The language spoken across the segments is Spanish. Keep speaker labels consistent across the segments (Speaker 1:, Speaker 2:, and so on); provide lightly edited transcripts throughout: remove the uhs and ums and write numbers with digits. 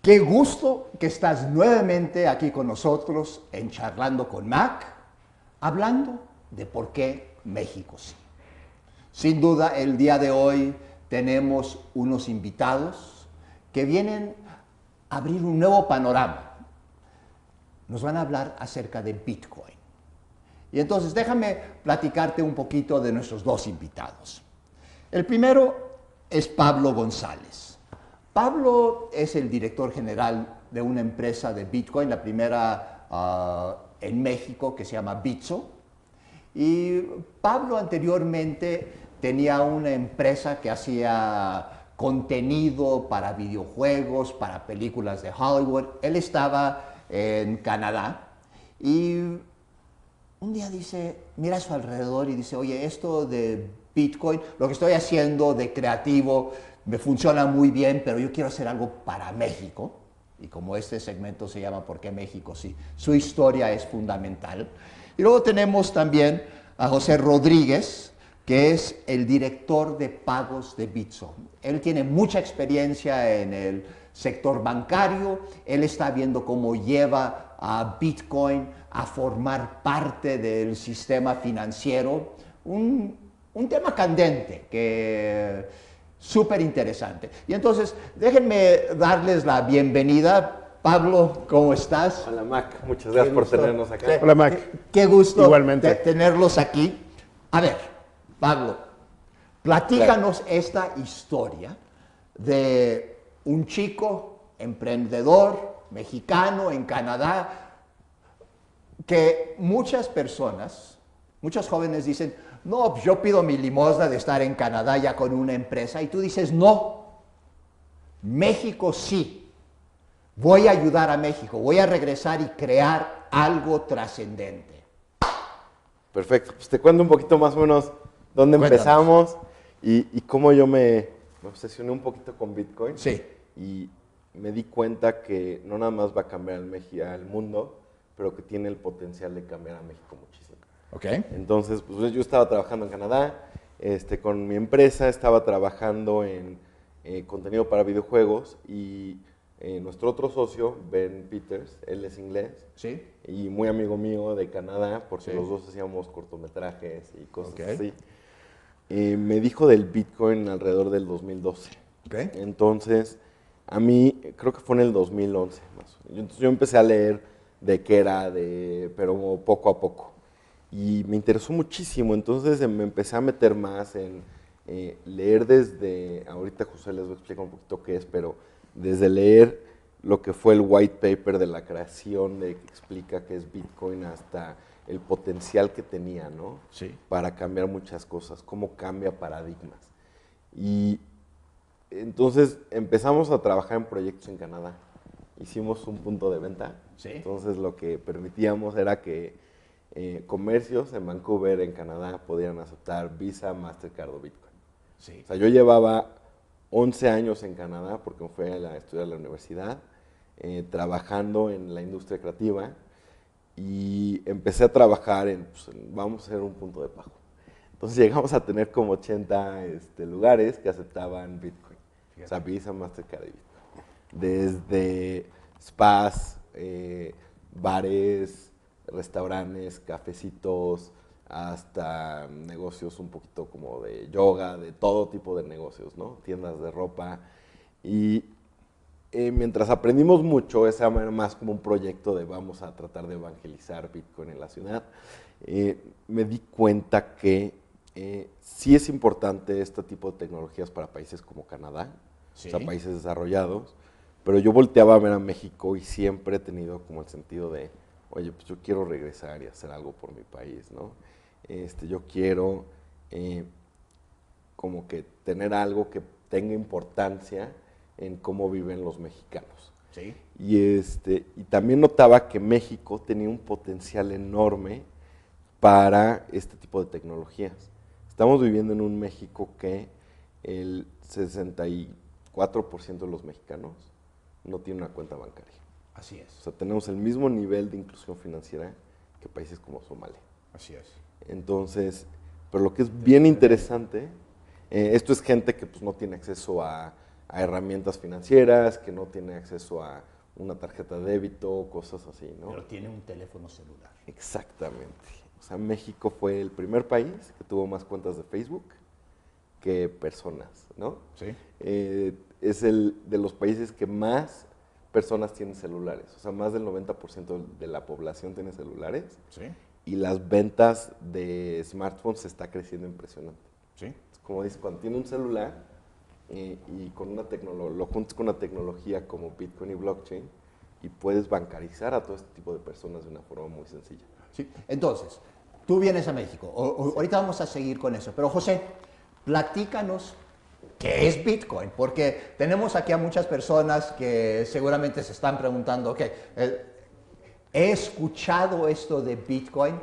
Speaker 1: Qué gusto que estás nuevamente aquí con nosotros en Charlando con Mac, hablando de por qué México sí. Sin duda, el día de hoy tenemos unos invitados que vienen a abrir un nuevo panorama. Nos van a hablar acerca de Bitcoin. Y entonces déjame platicarte un poquito de nuestros dos invitados. El primero es Pablo González. Pablo es el director general de una empresa de Bitcoin, la primera en México, que se llama Bitso. Y Pablo anteriormente tenía una empresa que hacía contenido para videojuegos, para películas de Hollywood. Él estaba en Canadá y un día dice, mira a su alrededor y dice, oye, esto de Bitcoin, lo que estoy haciendo de creativo me funciona muy bien, pero yo quiero hacer algo para México. Y como este segmento se llama ¿Por qué México? Sí, su historia es fundamental. Y luego tenemos también a José Rodríguez, que es el director de pagos de Bitso. Él tiene mucha experiencia en el sector bancario, él está viendo cómo lleva a Bitcoin a formar parte del sistema financiero, un tema candente que súper interesante. Y entonces, déjenme darles la bienvenida. Pablo, ¿cómo estás?
Speaker 2: Hola Mac, muchas gracias por tenernos acá.
Speaker 3: Hola Mac.
Speaker 1: Qué gusto
Speaker 3: Igualmente.
Speaker 1: tenerlos aquí. A ver, Pablo, platícanos esta historia de un chico emprendedor mexicano en Canadá que muchas personas, muchos jóvenes dicen, no, yo pido mi limosna de estar en Canadá ya con una empresa, y tú dices, no, México sí, voy a ayudar a México, voy a regresar y crear algo trascendente.
Speaker 2: Perfecto, pues te cuento un poquito más o menos dónde empezamos y cómo yo me obsesioné un poquito con Bitcoin.
Speaker 1: Sí.
Speaker 2: Y me di cuenta que no nada más va a cambiar al mundo, pero que tiene el potencial de cambiar a México muchísimo.
Speaker 1: Ok.
Speaker 2: Entonces, pues yo estaba trabajando en Canadá, con mi empresa, estaba trabajando en contenido para videojuegos y nuestro otro socio, Ben Peters, él es inglés.
Speaker 1: Sí.
Speaker 2: Y muy amigo mío de Canadá, porque
Speaker 1: Sí.
Speaker 2: los dos hacíamos cortometrajes y cosas
Speaker 1: Ok.
Speaker 2: así. Me dijo del Bitcoin alrededor del 2012.
Speaker 1: Ok.
Speaker 2: Entonces, a mí, creo que fue en el 2011 más o menos. Entonces yo empecé a leer de qué era, pero poco a poco. Y me interesó muchísimo, entonces me empecé a meter más en leer desde, ahorita José les voy a explicar un poquito qué es, pero desde leer lo que fue el white paper de la creación, de que explica qué es Bitcoin, hasta el potencial que tenía, ¿no?
Speaker 1: Sí.
Speaker 2: Para cambiar muchas cosas, cómo cambia paradigmas. Y entonces empezamos a trabajar en proyectos en Canadá. Hicimos un punto de venta.
Speaker 1: Sí.
Speaker 2: Entonces lo que permitíamos era que comercios en Vancouver, en Canadá, podían aceptar Visa, Mastercard o Bitcoin.
Speaker 1: Sí.
Speaker 2: O sea, yo llevaba 11 años en Canadá porque me fui a estudiar a la universidad, trabajando en la industria creativa y empecé a trabajar vamos a hacer un punto de pago. Entonces llegamos a tener como 80 lugares que aceptaban Bitcoin.
Speaker 1: Fíjate.
Speaker 2: O sea, Visa, Mastercard y Bitcoin. Desde spas, bares, restaurantes, cafecitos, hasta negocios un poquito como de yoga, de todo tipo de negocios, ¿no? Tiendas de ropa. Y mientras aprendimos mucho, ese era más como un proyecto de vamos a tratar de evangelizar Bitcoin en la ciudad, me di cuenta que sí es importante este tipo de tecnologías para países como Canadá,
Speaker 1: Sí.
Speaker 2: o sea, países desarrollados, pero yo volteaba a ver a México y siempre he tenido como el sentido de, oye, pues yo quiero regresar y hacer algo por mi país, ¿no? Yo quiero como que tener algo que tenga importancia en cómo viven los mexicanos.
Speaker 1: Sí.
Speaker 2: Y también notaba que México tenía un potencial enorme para este tipo de tecnologías. Estamos viviendo en un México que el 64% de los mexicanos no tiene una cuenta bancaria.
Speaker 1: Así es.
Speaker 2: O sea, tenemos el mismo nivel de inclusión financiera que países como Somalia.
Speaker 1: Así es.
Speaker 2: Entonces, pero lo que es bien interesante, esto es gente que pues, no tiene acceso a a herramientas financieras, que no tiene acceso a una tarjeta de débito, cosas así, ¿no?
Speaker 1: Pero tiene un teléfono celular.
Speaker 2: Exactamente. O sea, México fue el primer país que tuvo más cuentas de Facebook que personas, ¿no?
Speaker 1: Sí.
Speaker 2: Es el de los países que más personas tienen celulares. O sea, más del 90% de la población tiene celulares.
Speaker 1: Sí.
Speaker 2: Y las ventas de smartphones está creciendo impresionante.
Speaker 1: Sí.
Speaker 2: Como dices, cuando tiene un celular y con una lo juntas con una tecnología como Bitcoin y blockchain y puedes bancarizar a todo este tipo de personas de una forma muy sencilla.
Speaker 1: Sí. Entonces, tú vienes a México. Ahorita vamos a seguir con eso. Pero José, platícanos qué es Bitcoin, porque tenemos aquí a muchas personas que seguramente se están preguntando, ok, he escuchado esto de Bitcoin,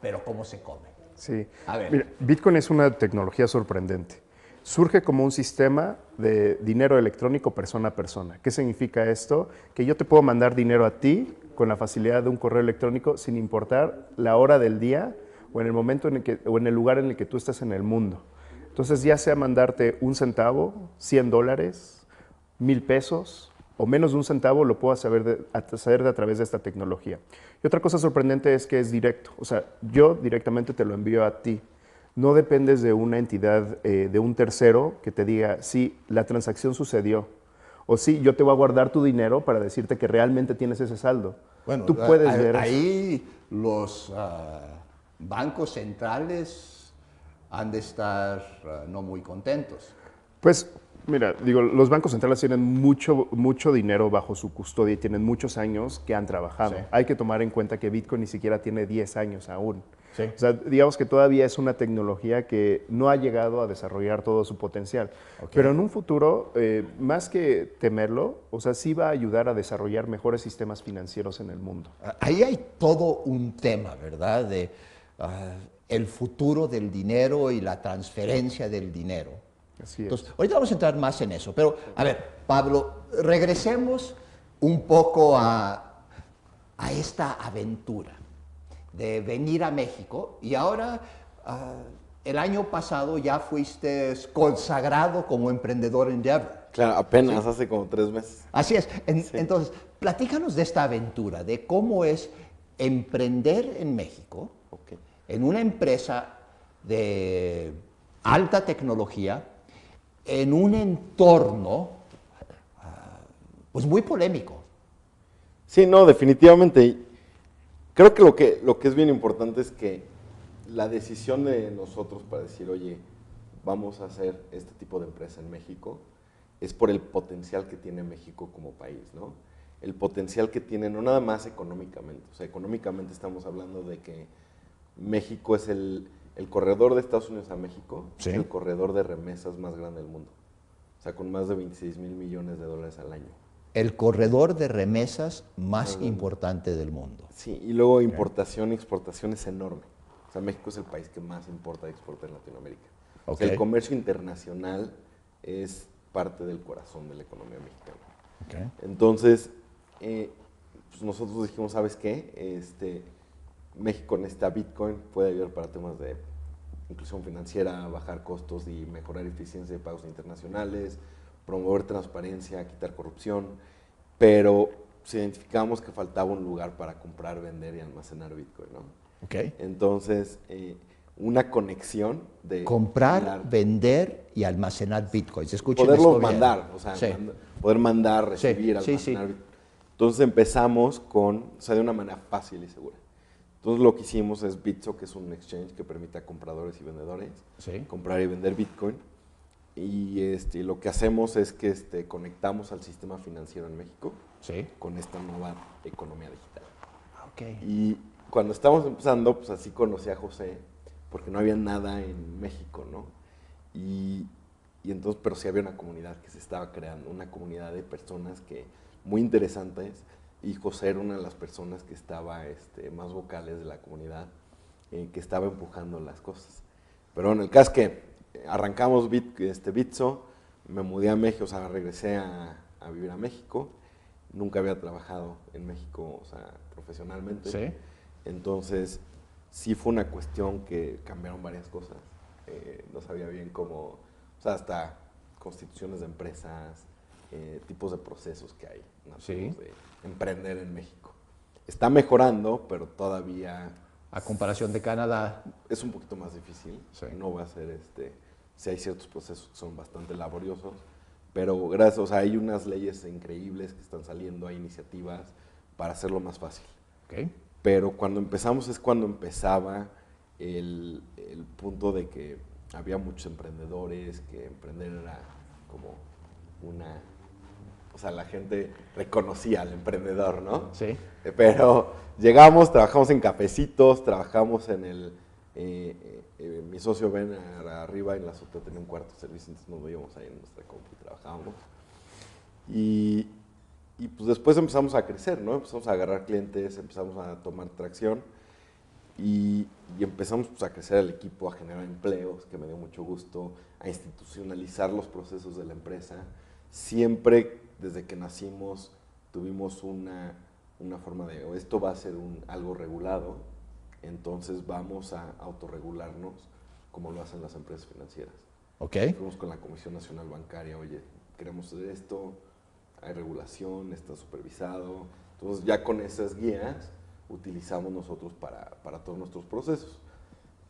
Speaker 1: pero ¿cómo se come?
Speaker 3: Sí.
Speaker 1: A ver.
Speaker 3: Mira, Bitcoin es una tecnología sorprendente. Surge como un sistema de dinero electrónico persona a persona. ¿Qué significa esto? Que yo te puedo mandar dinero a ti con la facilidad de un correo electrónico sin importar la hora del día o en el momento o en el lugar en el que tú estés en el mundo. Entonces, ya sea mandarte un centavo, $100, 1,000 pesos o menos de un centavo, lo puedo hacer a través de esta tecnología. Y otra cosa sorprendente es que es directo. O sea, yo directamente te lo envío a ti. No dependes de una entidad, de un tercero que te diga, sí, la transacción sucedió. O sí, yo te voy a guardar tu dinero para decirte que realmente tienes ese saldo.
Speaker 1: Bueno,
Speaker 3: tú puedes ver
Speaker 1: ahí los bancos centrales han de estar no muy contentos.
Speaker 3: Pues, mira, digo, los bancos centrales tienen mucho dinero bajo su custodia y tienen muchos años que han trabajado.
Speaker 1: Sí.
Speaker 3: Hay que tomar en cuenta que Bitcoin ni siquiera tiene 10 años aún.
Speaker 1: Sí.
Speaker 3: O sea, digamos que todavía es una tecnología que no ha llegado a desarrollar todo su potencial.
Speaker 1: Ok.
Speaker 3: Pero en un futuro, más que temerlo, o sea, sí va a ayudar a desarrollar mejores sistemas financieros en el mundo.
Speaker 1: Ahí hay todo un tema, ¿verdad? De el futuro del dinero y la transferencia del dinero.
Speaker 3: Así es.
Speaker 1: Entonces, ahorita vamos a entrar más en eso. Pero, a ver, Pablo, regresemos un poco a esta aventura de venir a México y ahora el año pasado ya fuiste consagrado como emprendedor en Endeavor.
Speaker 2: Claro, apenas hace como 3 meses.
Speaker 1: Así es.
Speaker 2: Sí.
Speaker 1: Entonces, platícanos de esta aventura, de cómo es emprender en México,
Speaker 2: Ok.
Speaker 1: en una empresa de alta tecnología, en un entorno pues muy polémico.
Speaker 2: Sí, no, definitivamente. Creo que lo que es bien importante es que la decisión de nosotros para decir, oye, vamos a hacer este tipo de empresa en México, es por el potencial que tiene México como país, ¿no? El potencial que tiene, no nada más económicamente. O sea, económicamente estamos hablando de que México es el corredor de Estados Unidos a México,
Speaker 1: Sí.
Speaker 2: es el corredor de remesas más grande del mundo. O sea, con más de 26,000 millones de dólares al año.
Speaker 1: El corredor de remesas más importante del mundo.
Speaker 2: Sí, y luego importación y exportación es enorme. O sea, México es el país que más importa y exporta en Latinoamérica. O sea,
Speaker 1: Ok.
Speaker 2: el comercio internacional es parte del corazón de la economía mexicana.
Speaker 1: Okay.
Speaker 2: Entonces, pues nosotros dijimos, ¿sabes qué? México necesita Bitcoin, puede ayudar para temas de inclusión financiera, bajar costos y mejorar eficiencia de pagos internacionales, promover transparencia, quitar corrupción, pero identificamos que faltaba un lugar para comprar, vender y almacenar Bitcoin, ¿no?
Speaker 1: Okay.
Speaker 2: Entonces, una conexión de
Speaker 1: Comprar, vender y almacenar bitcoins. Escuchen
Speaker 2: poderlos
Speaker 1: esto bien.
Speaker 2: mandar, o sea,
Speaker 1: Sí.
Speaker 2: poder mandar, recibir,
Speaker 1: Sí,
Speaker 2: almacenar.
Speaker 1: sí.
Speaker 2: Entonces empezamos de una manera fácil y segura. Entonces lo que hicimos es Bitso, que es un exchange que permite a compradores y vendedores
Speaker 1: Sí.
Speaker 2: comprar y vender Bitcoin. Y lo que hacemos es que conectamos al sistema financiero en México
Speaker 1: Sí.
Speaker 2: con esta nueva economía digital.
Speaker 1: Ok.
Speaker 2: Y cuando estábamos empezando, pues así conocí a José, porque no había nada en México, ¿no? Y entonces, pero sí había una comunidad que se estaba creando, una comunidad de personas muy interesantes, y José era una de las personas que estaba más vocales de la comunidad, que estaba empujando las cosas. Pero bueno, el caso es que arrancamos Bitso, me mudé a México, o sea, regresé a vivir a México, nunca había trabajado en México, o sea, profesionalmente.
Speaker 1: Sí.
Speaker 2: Entonces, sí fue una cuestión que cambiaron varias cosas. No sabía bien cómo, o sea, hasta constituciones de empresas, tipos de procesos que hay
Speaker 1: Sí.
Speaker 2: de emprender en México. Está mejorando, pero todavía
Speaker 1: A comparación de Canadá.
Speaker 2: es un poquito más difícil.
Speaker 1: Sí.
Speaker 2: No va a ser si hay ciertos procesos que son bastante laboriosos, pero gracias, o sea, hay unas leyes increíbles que están saliendo, hay iniciativas para hacerlo más fácil.
Speaker 1: Ok.
Speaker 2: Pero cuando empezamos es cuando empezaba el punto de que había muchos emprendedores, que emprender era como una... O sea, la gente reconocía al emprendedor, ¿no?
Speaker 1: Sí.
Speaker 2: Pero llegamos, trabajamos en cafecitos, trabajamos en el... mi socio Ben arriba en la azotea tenía un cuarto de servicio, entonces nos veíamos ahí en nuestra compu y trabajábamos. Y pues después empezamos a crecer, ¿no? Empezamos a agarrar clientes, empezamos a tomar tracción y empezamos pues, a crecer el equipo, a generar empleos, que me dio mucho gusto, a institucionalizar los procesos de la empresa. Siempre, desde que nacimos, tuvimos una forma de, o esto va a ser algo regulado, entonces vamos a autorregularnos como lo hacen las empresas financieras.
Speaker 1: Ok.
Speaker 2: Fuimos con la Comisión Nacional Bancaria, oye, queremos hacer esto, hay regulación, está supervisado. Entonces ya con esas guías utilizamos nosotros para todos nuestros procesos.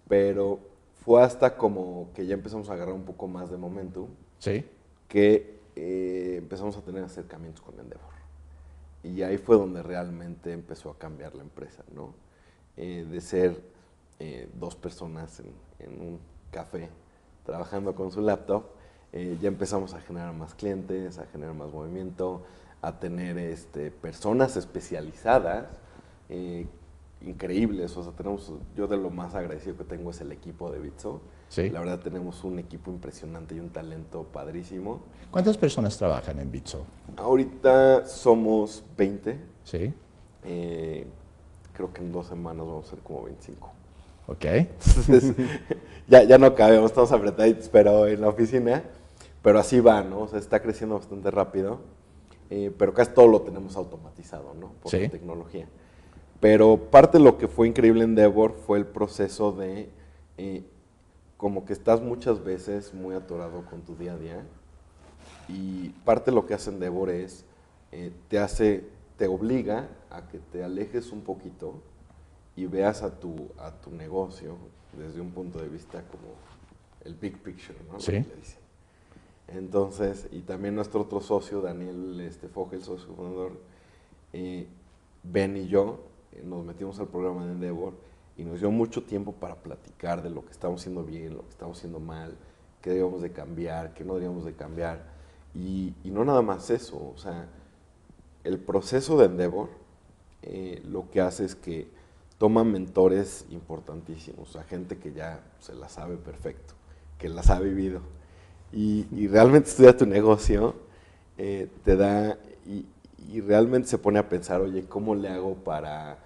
Speaker 2: Pero fue hasta como que ya empezamos a agarrar un poco más de momentum
Speaker 1: Sí.
Speaker 2: que empezamos a tener acercamientos con Endeavor. Y ahí fue donde realmente empezó a cambiar la empresa, ¿no? De ser 2 personas en un café trabajando con su laptop, ya empezamos a generar más clientes, a generar más movimiento, a tener personas especializadas, increíbles. O sea, yo de lo más agradecido que tengo es el equipo de Bitso.
Speaker 1: Sí.
Speaker 2: La verdad tenemos un equipo impresionante y un talento padrísimo.
Speaker 1: ¿Cuántas personas trabajan en Bitso?
Speaker 2: Ahorita somos 20.
Speaker 1: Sí.
Speaker 2: Creo que en 2 semanas vamos a ser como 25.
Speaker 1: Ok.
Speaker 2: Entonces, ya no cabemos, estamos apretaditos, pero en la oficina. Pero así va, ¿no? O sea, está creciendo bastante rápido. Pero casi todo lo tenemos automatizado, ¿no? Por
Speaker 1: Sí.
Speaker 2: la tecnología. Pero parte de lo que fue increíble en Endeavor fue el proceso de como que estás muchas veces muy atorado con tu día a día. Y parte de lo que hace Endeavor es, te obliga a que te alejes un poquito y veas a tu negocio desde un punto de vista como el big picture, ¿no?
Speaker 1: Sí.
Speaker 2: Lo que le dicen. Entonces, y también nuestro otro socio, Daniel Fogel, socio fundador, Ben y yo, nos metimos al programa de Endeavor y nos dio mucho tiempo para platicar de lo que estamos haciendo bien, lo que estamos haciendo mal, qué debíamos de cambiar, qué no debíamos de cambiar. Y no nada más eso, o sea, el proceso de Endeavor lo que hace es que toma mentores importantísimos, o sea, gente que ya se la sabe perfecto, que las ha vivido. Y realmente estudia tu negocio, te da, y realmente se pone a pensar, oye, ¿cómo le hago para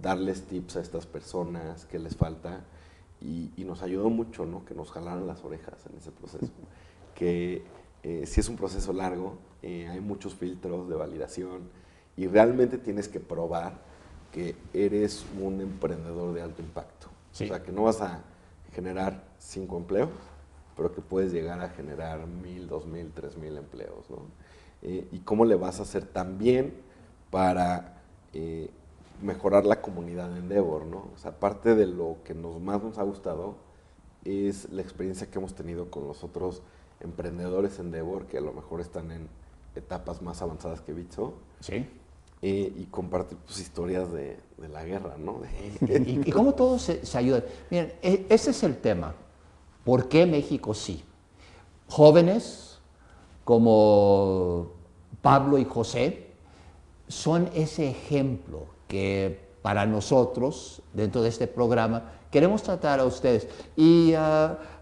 Speaker 2: darles tips a estas personas? ¿Qué les falta? Y nos ayudó mucho, ¿no? Que nos jalaran las orejas en ese proceso. Que si es un proceso largo, hay muchos filtros de validación y realmente tienes que probar que eres un emprendedor de alto impacto.
Speaker 1: Sí.
Speaker 2: O sea, que no vas a generar 5 empleos, pero que puedes llegar a generar 1,000, 2,000, 3,000 empleos, ¿no? Y cómo le vas a hacer también para mejorar la comunidad de Endeavor, ¿no? O sea, parte de lo que más nos ha gustado es la experiencia que hemos tenido con los otros emprendedores Endeavor, que a lo mejor están en etapas más avanzadas que Bitso.
Speaker 1: Sí.
Speaker 2: Y compartir pues, historias de la guerra, ¿no?
Speaker 1: ¿Y cómo todos se ayudan? Miren, ese es el tema. ¿Por qué México sí? Jóvenes como Pablo y José son ese ejemplo que para nosotros, dentro de este programa, queremos tratar a ustedes. Y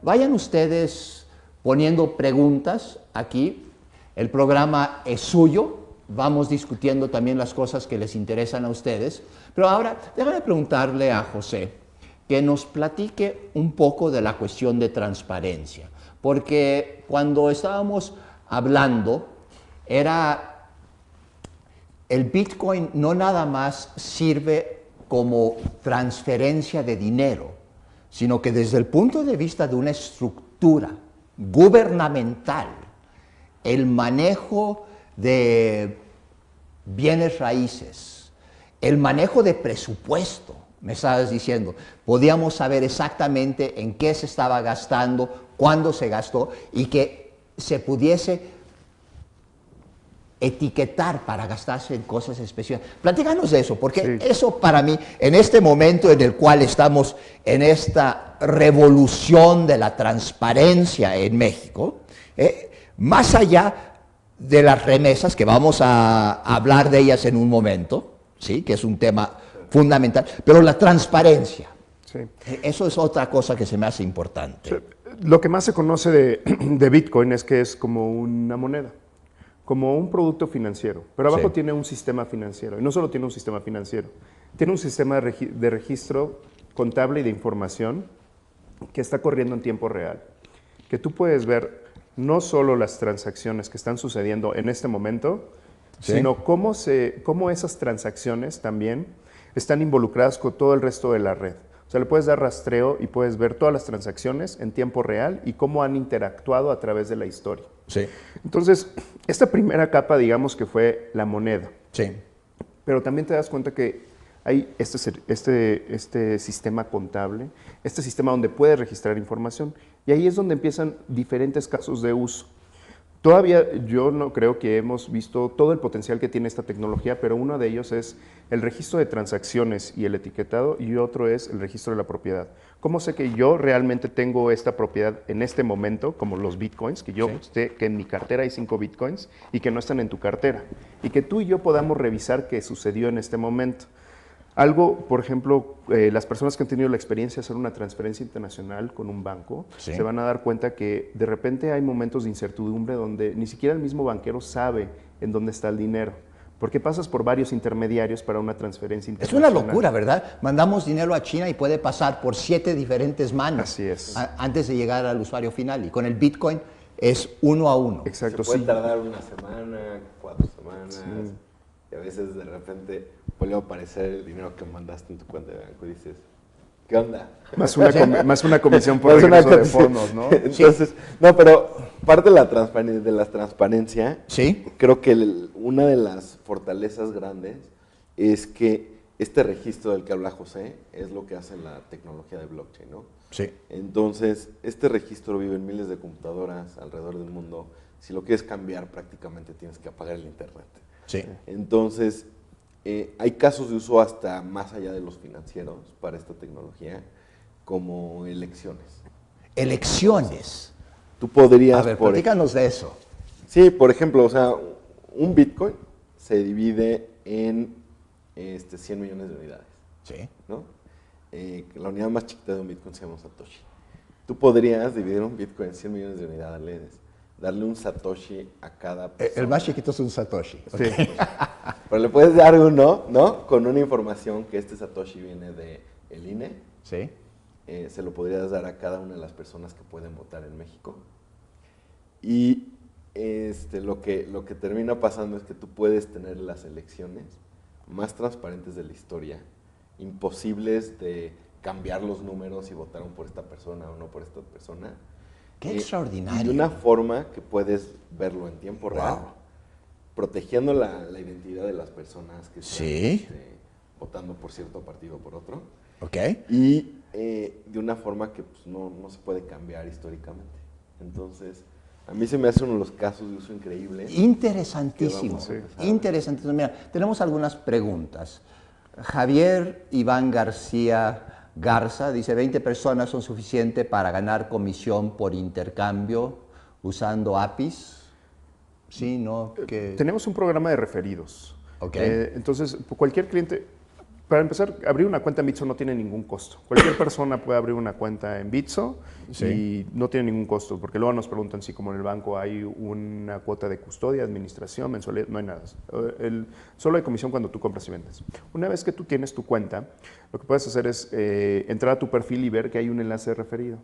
Speaker 1: vayan ustedes poniendo preguntas aquí. El programa es suyo. Vamos discutiendo también las cosas que les interesan a ustedes. Pero ahora, déjame preguntarle a José que nos platique un poco de la cuestión de transparencia. Porque cuando estábamos hablando, el Bitcoin no nada más sirve como transferencia de dinero, sino que desde el punto de vista de una estructura gubernamental, el manejo de bienes raíces, el manejo de presupuesto, me estabas diciendo, podíamos saber exactamente en qué se estaba gastando, cuándo se gastó y que se pudiese etiquetar para gastarse en cosas especiales. Platícanos de eso, porque eso para mí, en este momento en el cual estamos en esta revolución de la transparencia en México, más allá de las remesas, que vamos a hablar de ellas en un momento, ¿sí? Que es un tema fundamental, pero la transparencia, eso es otra cosa que se me hace importante.
Speaker 3: Lo que más se conoce de Bitcoin es que es como una moneda, como un producto financiero, pero abajo tiene un sistema financiero, y no solo tiene un sistema financiero, tiene un sistema de registro contable y de información que está corriendo en tiempo real, que tú puedes ver no solo las transacciones que están sucediendo en este momento, sino cómo esas transacciones también están involucradas con todo el resto de la red. O sea, le puedes dar rastreo y puedes ver todas las transacciones en tiempo real y cómo han interactuado a través de la historia. Entonces, esta primera capa, digamos que fue la moneda. Pero también te das cuenta que hay este sistema contable, este sistema donde puedes registrar información, y ahí es donde empiezan diferentes casos de uso. Todavía yo no creo que hemos visto todo el potencial que tiene esta tecnología, pero uno de ellos es el registro de transacciones y el etiquetado, y otro es el registro de la propiedad. ¿Cómo sé que yo realmente tengo esta propiedad en este momento, como los bitcoins, que yo sé que en mi cartera hay 5 bitcoins y que no están en tu cartera, y que tú y yo podamos revisar qué sucedió en este momento? Algo, por ejemplo, las personas que han tenido la experiencia de hacer una transferencia internacional con un banco, se van a dar cuenta que de repente hay momentos de incertidumbre donde ni siquiera el mismo banquero sabe en dónde está el dinero, porque pasas por varios intermediarios para una transferencia internacional.
Speaker 1: Es una locura, ¿verdad? Mandamos dinero a China y puede pasar por 7 diferentes manos.
Speaker 3: Así es.
Speaker 1: Antes de llegar al usuario final. Y con el Bitcoin es 1 a 1.
Speaker 3: Exacto.
Speaker 2: Se puede tardar una semana, 4 semanas, y a veces de repente vuelve a aparecer el dinero que mandaste en tu cuenta de banco y dices, ¿qué onda?
Speaker 3: Más una comisión por regreso de fondos, ¿no?
Speaker 2: Entonces, no, pero parte de la transparencia, creo que una de las fortalezas grandes es que este registro del que habla José es lo que hace la tecnología de blockchain, ¿no? Entonces, este registro vive en miles de computadoras alrededor del mundo. Si lo quieres cambiar, prácticamente tienes que apagar el internet. Entonces, hay casos de uso hasta más allá de los financieros para esta tecnología, como elecciones.
Speaker 1: ¿Elecciones?
Speaker 2: Tú podrías...
Speaker 1: A ver, platícanos de eso.
Speaker 2: Sí, por ejemplo, o sea, un Bitcoin se divide en 100 millones de unidades. ¿No? La unidad más chiquita de un Bitcoin se llama Satoshi. Tú podrías dividir un Bitcoin en 100 millones de unidades, darle un Satoshi a cada persona.
Speaker 1: El más chiquito es un Satoshi.
Speaker 2: Pero le puedes dar uno, ¿no? Con una información que este Satoshi viene del INE. Se lo podrías dar a cada una de las personas que pueden votar en México. Y lo que termina pasando es que tú puedes tener las elecciones más transparentes de la historia, imposibles de cambiar los números y votaron por esta persona o no por esta persona.
Speaker 1: ¡Qué extraordinario!
Speaker 2: Y de una forma que puedes verlo en tiempo real, protegiendo la identidad de las personas que están votando por cierto partido o por otro. Y de una forma que pues, no se puede cambiar históricamente. Entonces, a mí se me hace uno de los casos de uso increíbles.
Speaker 1: Interesantísimo. Interesantísimo. Mira, tenemos algunas preguntas. Javier Iván García Garza dice, 20 personas son suficientes para ganar comisión por intercambio usando APIs. Sí, ¿no?
Speaker 3: Tenemos un programa de referidos. Entonces, cualquier cliente, para empezar, abrir una cuenta en Bitso no tiene ningún costo. Cualquier persona puede abrir una cuenta en Bitso y no tiene ningún costo, porque luego nos preguntan si como en el banco hay una cuota de custodia, administración, mensualidad, no hay nada. Solo hay comisión cuando tú compras y vendes. Una vez que tú tienes tu cuenta, lo que puedes hacer es entrar a tu perfil y ver que hay un enlace de referido.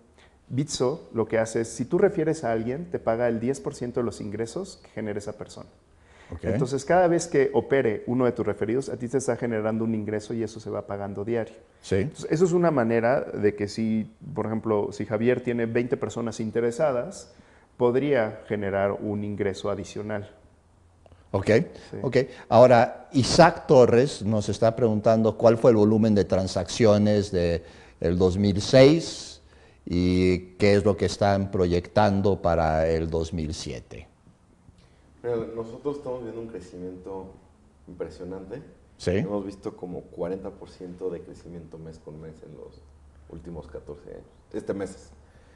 Speaker 3: Bitso lo que hace es, si tú refieres a alguien, te paga el 10% de los ingresos que genere esa persona. Entonces, cada vez que opere uno de tus referidos, a ti te está generando un ingreso y eso se va pagando diario. Entonces, eso es una manera de que si, por ejemplo, si Javier tiene 20 personas interesadas, podría generar un ingreso adicional.
Speaker 1: Ok. Ahora, Isaac Torres nos está preguntando cuál fue el volumen de transacciones del 2006 y qué es lo que están proyectando para el 2007.
Speaker 2: Mira, nosotros estamos viendo un crecimiento impresionante.
Speaker 1: Sí.
Speaker 2: Hemos visto como 40% de crecimiento mes con mes en los últimos 14 años. Meses.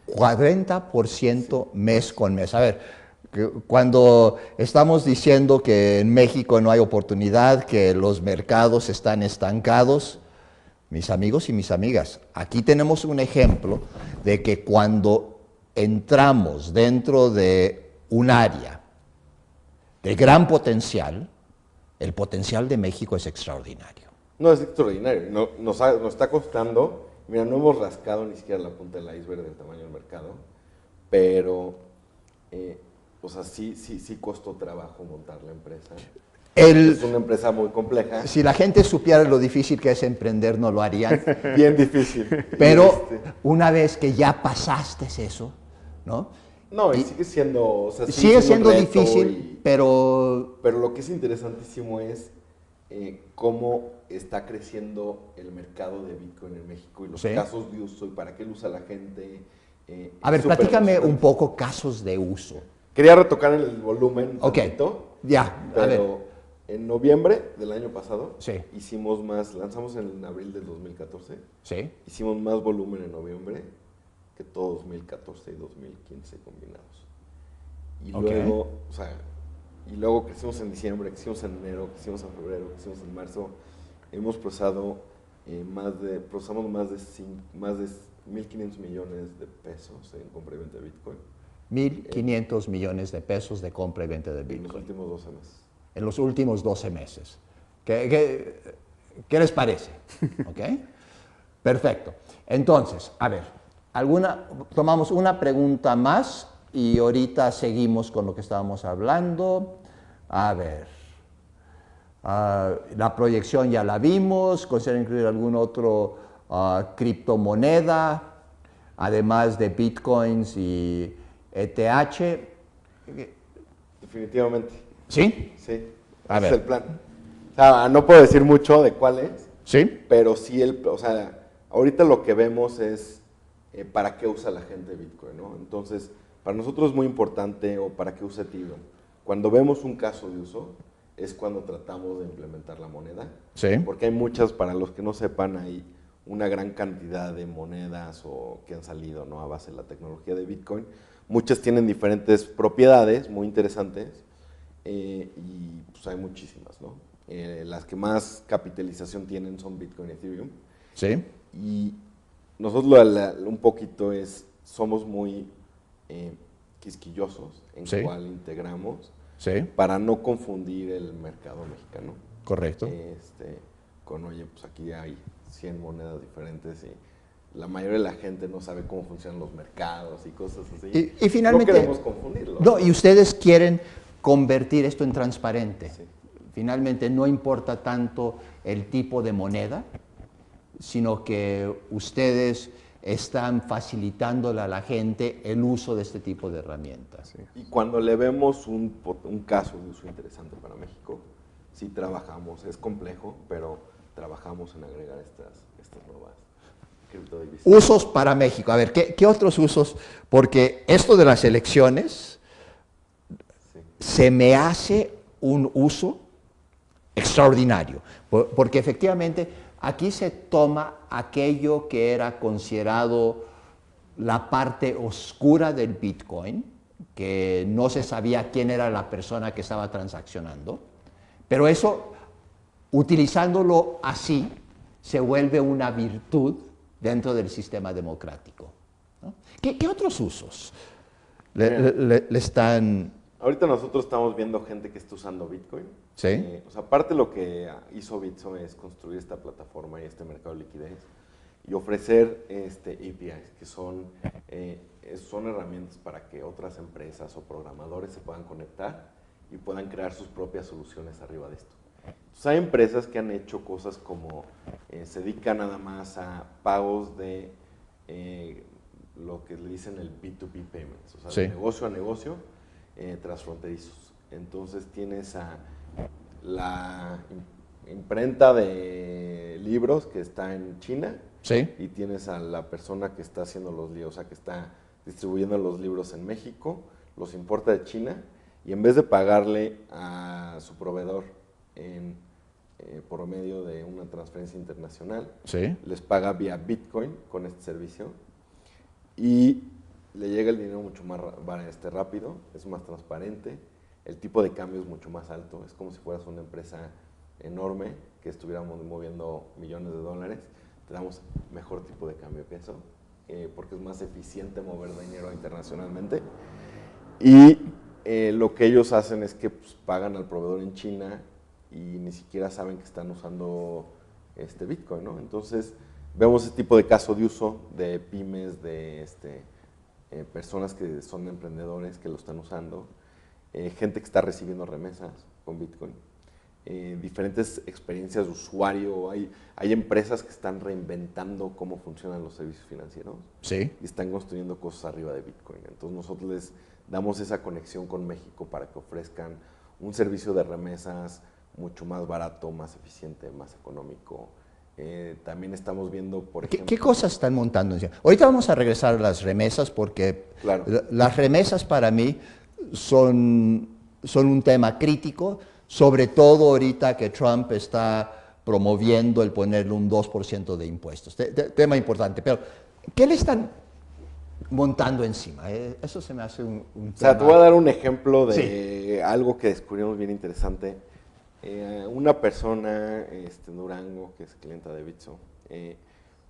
Speaker 1: 40% mes con mes. A ver, cuando estamos diciendo que en México no hay oportunidad, que los mercados están estancados, mis amigos y mis amigas, aquí tenemos un ejemplo de que cuando entramos dentro de un área de gran potencial, el potencial de México es extraordinario.
Speaker 2: No, es extraordinario. Nos está costando, mira, no hemos rascado ni siquiera la punta del iceberg del tamaño del mercado, pero, o sea, sí costó trabajo montar la empresa. Es una empresa muy compleja.
Speaker 1: Si la gente supiera lo difícil que es emprender, no lo harían.
Speaker 2: Bien difícil.
Speaker 1: Pero una vez que ya pasaste eso, ¿no?
Speaker 2: No, y sigue siendo, o sea,
Speaker 1: sigue siendo difícil, pero
Speaker 2: lo que es interesantísimo es cómo está creciendo el mercado de Bitcoin en México y los casos de uso y para qué lo usa la gente.
Speaker 1: A ver, platícame un poco casos de uso.
Speaker 2: Quería retocar el volumen un poquito,
Speaker 1: ya, a ver.
Speaker 2: pero en noviembre del año pasado
Speaker 1: hicimos
Speaker 2: lanzamos en abril del 2014,
Speaker 1: hicimos
Speaker 2: más volumen en noviembre que todo 2014 y 2015 combinados. Y luego, o sea, crecimos en diciembre, crecimos en enero, crecimos en febrero, crecimos en marzo. Hemos procesado procesamos más de 1.500 millones de pesos en compra y venta de Bitcoin.
Speaker 1: 1.500 millones de pesos de compra y venta de Bitcoin.
Speaker 2: En los últimos 12 meses.
Speaker 1: En los últimos 12 meses. ¿Qué les parece? ¿Ok? Perfecto. Entonces, a ver, tomamos una pregunta más y ahorita seguimos con lo que estábamos hablando. A ver, la proyección ya la vimos. ¿Consideran incluir algún otro criptomoneda, además de Bitcoins y ETH?
Speaker 2: Definitivamente.
Speaker 1: ¿Sí?
Speaker 2: Sí,
Speaker 1: a ver.
Speaker 2: Es el plan. O sea, no puedo decir mucho de cuál es, pero sí, o sea, ahorita lo que vemos es para qué usa la gente Bitcoin, ¿no? Entonces, para nosotros es muy importante, o para qué usa Ethereum. Cuando vemos un caso de uso, es cuando tratamos de implementar la moneda. Porque hay muchas, para los que no sepan, hay una gran cantidad de monedas que han salido, ¿no?, a base de la tecnología de Bitcoin. Muchas tienen diferentes propiedades muy interesantes y pues hay muchísimas, ¿no? Las que más capitalización tienen son Bitcoin y Ethereum. Y nosotros un poquito somos muy quisquillosos en cuál integramos para no confundir el mercado mexicano.
Speaker 1: Correcto.
Speaker 2: Oye, pues aquí hay 100 monedas diferentes y la mayoría de la gente no sabe cómo funcionan los mercados y cosas así.
Speaker 1: Y finalmente,
Speaker 2: no queremos confundirlo.
Speaker 1: No, y ustedes quieren convertir esto en transparente. Finalmente no importa tanto el tipo de moneda, sino que ustedes están facilitándole a la gente el uso de este tipo de herramientas.
Speaker 2: Y cuando le vemos un caso de uso interesante para México, sí trabajamos, es complejo, pero trabajamos en agregar estas nuevas criptodivisas.
Speaker 1: Usos para México. A ver, ¿qué otros usos? Porque esto de las elecciones se me hace un uso extraordinario, porque efectivamente aquí se toma aquello que era considerado la parte oscura del Bitcoin, que no se sabía quién era la persona que estaba transaccionando, pero eso, utilizándolo así, se vuelve una virtud dentro del sistema democrático, ¿no? ¿Qué otros usos le están...?
Speaker 2: Ahorita nosotros estamos viendo gente que está usando Bitcoin. O sea, aparte lo que hizo Bitso es construir esta plataforma y este mercado de liquidez y ofrecer APIs, que son herramientas para que otras empresas o programadores se puedan conectar y puedan crear sus propias soluciones arriba de esto. Entonces, hay empresas que han hecho cosas como se dedican nada más a pagos de lo que le dicen el B2B payments, o sea,
Speaker 1: Sí.
Speaker 2: de negocio a negocio transfronterizos. Entonces tienes a la imprenta de libros que está en China
Speaker 1: Sí.
Speaker 2: y tienes a la persona que está haciendo los libros, o sea, que está distribuyendo los libros en México, los importa de China y en vez de pagarle a su proveedor por medio de una transferencia internacional,
Speaker 1: Sí.
Speaker 2: les paga vía Bitcoin con este servicio y le llega el dinero mucho más rápido, es más transparente, el tipo de cambio es mucho más alto, es como si fueras una empresa enorme que estuviéramos moviendo millones de dólares, te damos mejor tipo de cambio que eso, porque es más eficiente mover dinero internacionalmente. Y lo que ellos hacen es que pues, pagan al proveedor en China y ni siquiera saben que están usando Bitcoin, ¿no? Entonces, vemos ese tipo de caso de uso de pymes, de personas que son emprendedores que lo están usando, gente que está recibiendo remesas con Bitcoin, diferentes experiencias de usuario. Hay empresas que están reinventando cómo funcionan los servicios financieros
Speaker 1: Sí.
Speaker 2: y están construyendo cosas arriba de Bitcoin. Entonces, nosotros les damos esa conexión con México para que ofrezcan un servicio de remesas mucho más barato, más eficiente, más económico. También estamos viendo, por ejemplo...
Speaker 1: ¿Qué cosas están montando? Ahorita vamos a regresar a las remesas porque
Speaker 2: Claro.
Speaker 1: las remesas para mí son un tema crítico, sobre todo ahorita que Trump está promoviendo el ponerle un 2% de impuestos. Tema importante, pero ¿qué le están montando encima? Eso se me hace un tema...
Speaker 2: O sea, te voy a dar un ejemplo de
Speaker 1: Sí.
Speaker 2: algo que descubrimos bien interesante. Una persona en Durango, que es clienta de Bitso,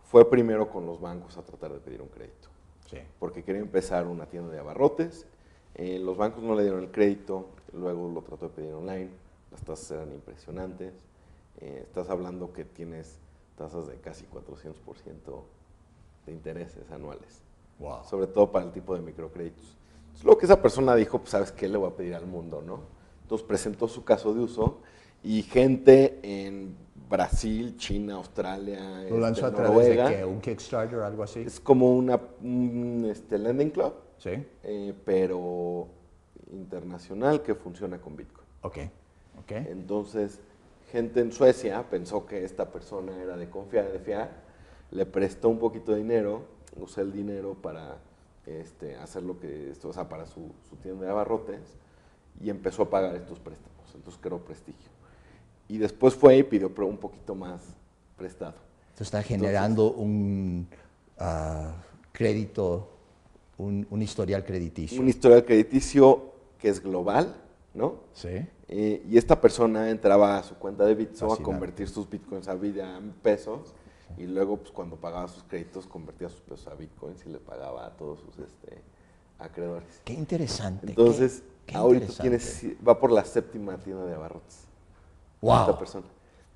Speaker 2: fue primero con los bancos a tratar de pedir un crédito,
Speaker 1: Sí.
Speaker 2: porque quería empezar una tienda de abarrotes. Los bancos no le dieron el crédito, luego lo trató de pedir online, las tasas eran impresionantes. Estás hablando que tienes tasas de casi 400% de intereses anuales,
Speaker 1: Wow.
Speaker 2: sobre todo para el tipo de microcréditos. Entonces, lo que esa persona dijo, pues, ¿sabes qué? Le voy a pedir al mundo, ¿no? Entonces presentó su caso de uso y gente en Brasil, China, Australia,
Speaker 1: ¿Lo lanzó a través
Speaker 2: Noruega.
Speaker 1: de qué? ¿Un Kickstarter o algo así?
Speaker 2: Es como un lending club,
Speaker 1: Sí.
Speaker 2: pero internacional que funciona con Bitcoin.
Speaker 1: Ok. Ok.
Speaker 2: Entonces, gente en Suecia pensó que esta persona era de confiar, de fiar, le prestó un poquito de dinero, usó el dinero para hacer lo que, o sea, para su tienda de abarrotes y empezó a pagar estos préstamos. Entonces creó prestigio. Y después fue y pidió un poquito más prestado.
Speaker 1: Entonces está generando un crédito, un historial crediticio.
Speaker 2: Un historial crediticio que es global, ¿no?
Speaker 1: Sí.
Speaker 2: Y esta persona entraba a su cuenta de Bitso a
Speaker 1: Fascinante.
Speaker 2: convertir sus bitcoins a pesos y luego pues cuando pagaba sus créditos convertía sus pesos a bitcoins y le pagaba a todos sus acreedores.
Speaker 1: Qué interesante.
Speaker 2: Entonces,
Speaker 1: qué
Speaker 2: ahorita
Speaker 1: interesante.
Speaker 2: va por la 7ª tienda de abarrotes.
Speaker 1: Wow.
Speaker 2: Esta persona.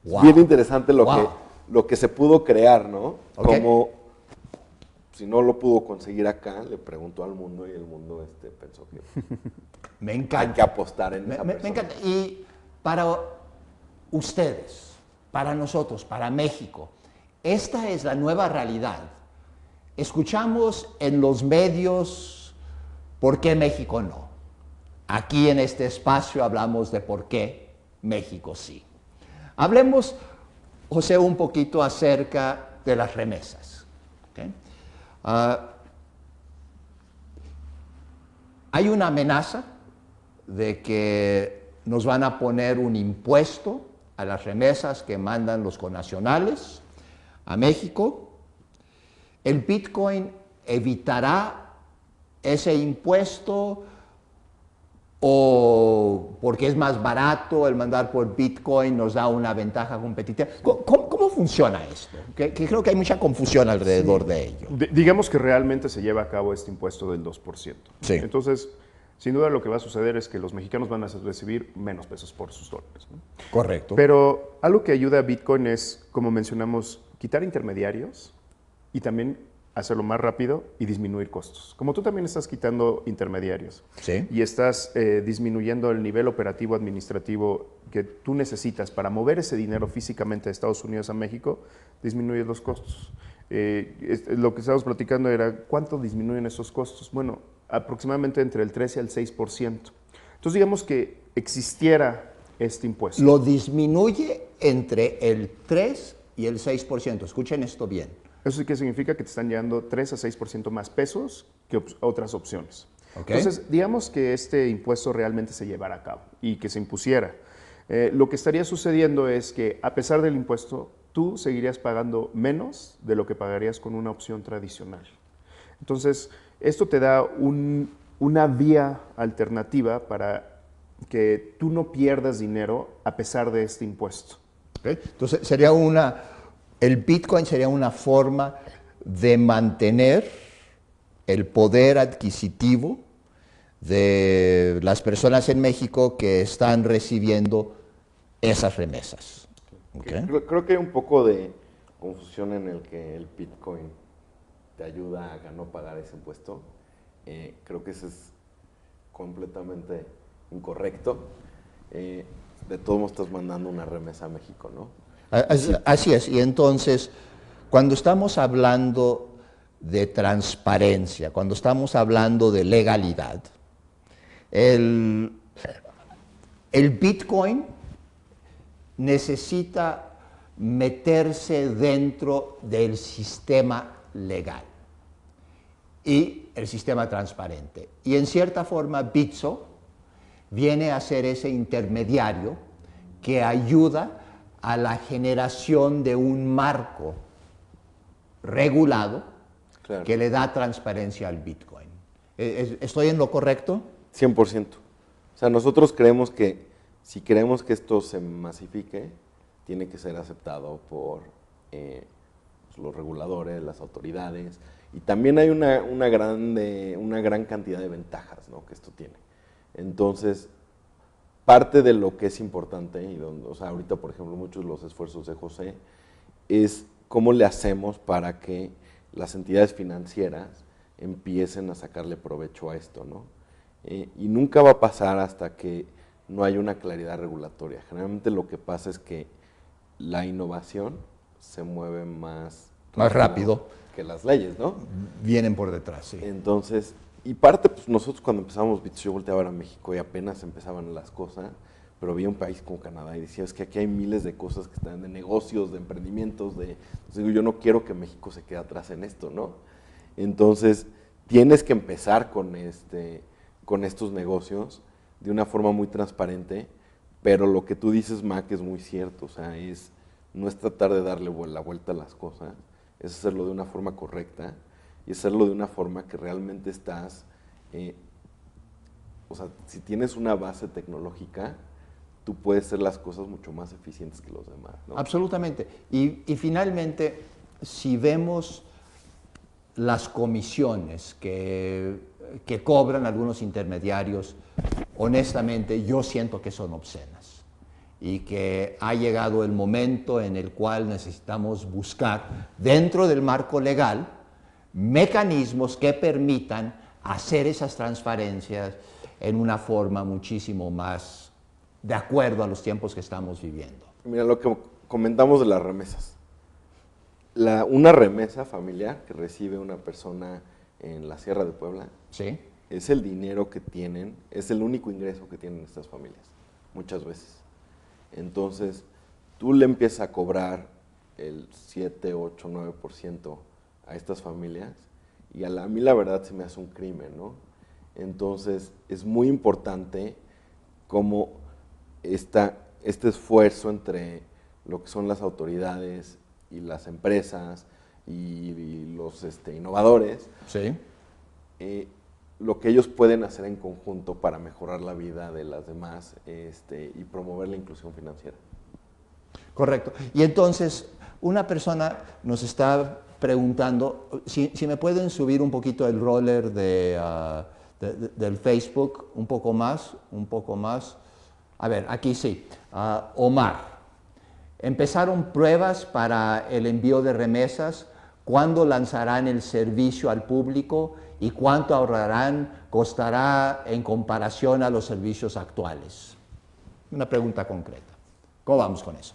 Speaker 2: Es
Speaker 1: Wow.
Speaker 2: bien interesante
Speaker 1: Wow.
Speaker 2: lo que se pudo crear, ¿no?
Speaker 1: Ok.
Speaker 2: Como si no lo pudo conseguir acá, le preguntó al mundo y el mundo pensó que
Speaker 1: Me
Speaker 2: hay
Speaker 1: encanta.
Speaker 2: que apostar en esa
Speaker 1: Me
Speaker 2: persona.
Speaker 1: encanta. Y para ustedes, para nosotros, para México, esta es la nueva realidad. Escuchamos en los medios por qué México no. Aquí en este espacio hablamos de por qué México sí. Hablemos, José, un poquito acerca de las remesas. ¿Okay? Hay una amenaza de que nos van a poner un impuesto a las remesas que mandan los connacionales a México. ¿El Bitcoin evitará ese impuesto o porque es más barato el mandar por Bitcoin nos da una ventaja competitiva? ¿Cómo funciona esto? Que creo que hay mucha confusión alrededor de ello.
Speaker 3: Digamos que realmente se lleva a cabo este impuesto del 2%.
Speaker 1: Sí.
Speaker 3: Entonces, sin duda lo que va a suceder es que los mexicanos van a recibir menos pesos por sus dólares, ¿no?
Speaker 1: Correcto.
Speaker 3: Pero algo que ayuda a Bitcoin es, como mencionamos, quitar intermediarios y también hacerlo más rápido y disminuir costos. Como tú también estás quitando intermediarios
Speaker 1: Sí.
Speaker 3: y estás disminuyendo el nivel operativo administrativo que tú necesitas para mover ese dinero físicamente de Estados Unidos a México, disminuyes los costos. Lo que estábamos platicando era cuánto disminuyen esos costos. Bueno, aproximadamente entre el 13 al 6%. Entonces, digamos que existiera este impuesto.
Speaker 1: Lo disminuye entre el 3 y el 6%. Escuchen esto bien.
Speaker 3: ¿Eso sí que significa? Que te están llegando 3 a 6% más pesos que otras opciones.
Speaker 1: Okay.
Speaker 3: Entonces, digamos que este impuesto realmente se llevara a cabo y que se impusiera. Lo que estaría sucediendo es que, a pesar del impuesto, tú seguirías pagando menos de lo que pagarías con una opción tradicional. Entonces, esto te da una vía alternativa para que tú no pierdas dinero a pesar de este impuesto.
Speaker 1: Okay. Entonces, el Bitcoin sería una forma de mantener el poder adquisitivo de las personas en México que están recibiendo esas remesas. Okay.
Speaker 2: Creo que hay un poco de confusión en el que el Bitcoin te ayuda a no pagar ese impuesto. Creo que eso es completamente incorrecto. De todos modos estás mandando una remesa a México, ¿no?
Speaker 1: Así es. Y entonces, cuando estamos hablando de transparencia, cuando estamos hablando de legalidad, el Bitcoin necesita meterse dentro del sistema legal y el sistema transparente. Y en cierta forma, Bitso viene a ser ese intermediario que ayuda a la generación de un marco regulado, claro, que le da transparencia al Bitcoin. ¿Estoy en lo correcto?
Speaker 2: 100%. O sea, nosotros creemos que si queremos que esto se masifique, tiene que ser aceptado por los reguladores, las autoridades, y también hay una gran cantidad de ventajas, ¿no?, que esto tiene. Entonces, parte de lo que es importante, y o sea, ahorita, por ejemplo, muchos de los esfuerzos de José, es cómo le hacemos para que las entidades financieras empiecen a sacarle provecho a esto, ¿no? Y nunca va a pasar hasta que no haya una claridad regulatoria. Generalmente lo que pasa es que la innovación se mueve más
Speaker 1: rápido
Speaker 2: que las leyes, ¿no?
Speaker 1: Vienen por detrás, sí.
Speaker 2: Entonces, y parte, pues nosotros cuando empezamos Bitso, yo volteaba a ver a México y apenas empezaban las cosas, pero vi un país como Canadá y decía, es que aquí hay miles de cosas que están de negocios, de emprendimientos, entonces digo, yo no quiero que México se quede atrás en esto, ¿no? Entonces, tienes que empezar con estos negocios de una forma muy transparente, pero lo que tú dices, Mac, es muy cierto, o sea, no es tratar de darle la vuelta a las cosas, es hacerlo de una forma correcta y hacerlo de una forma que realmente estás, o sea, si tienes una base tecnológica, tú puedes hacer las cosas mucho más eficientes que los demás, ¿no?
Speaker 1: Absolutamente. Y finalmente, si vemos las comisiones que cobran algunos intermediarios, honestamente yo siento que son obscenas y que ha llegado el momento en el cual necesitamos buscar dentro del marco legal mecanismos que permitan hacer esas transferencias en una forma muchísimo más de acuerdo a los tiempos que estamos viviendo.
Speaker 2: Mira, lo que comentamos de las remesas. Una remesa familiar que recibe una persona en la Sierra de Puebla,
Speaker 1: ¿sí?,
Speaker 2: es el dinero que tienen, es el único ingreso que tienen estas familias, muchas veces. Entonces, tú le empiezas a cobrar el 7, 8, 9% a estas familias y a mí la verdad se me hace un crimen, ¿no? Entonces, es muy importante cómo este esfuerzo entre lo que son las autoridades y las empresas y los innovadores,
Speaker 1: sí,
Speaker 2: lo que ellos pueden hacer en conjunto para mejorar la vida de las demás y promover la inclusión financiera.
Speaker 1: Correcto. Y entonces, una persona nos está preguntando si me pueden subir un poquito el roller del Facebook, un poco más. A ver, aquí sí. Omar, empezaron pruebas para el envío de remesas. ¿Cuándo lanzarán el servicio al público y cuánto costará en comparación a los servicios actuales? Una pregunta concreta. ¿Cómo vamos con eso?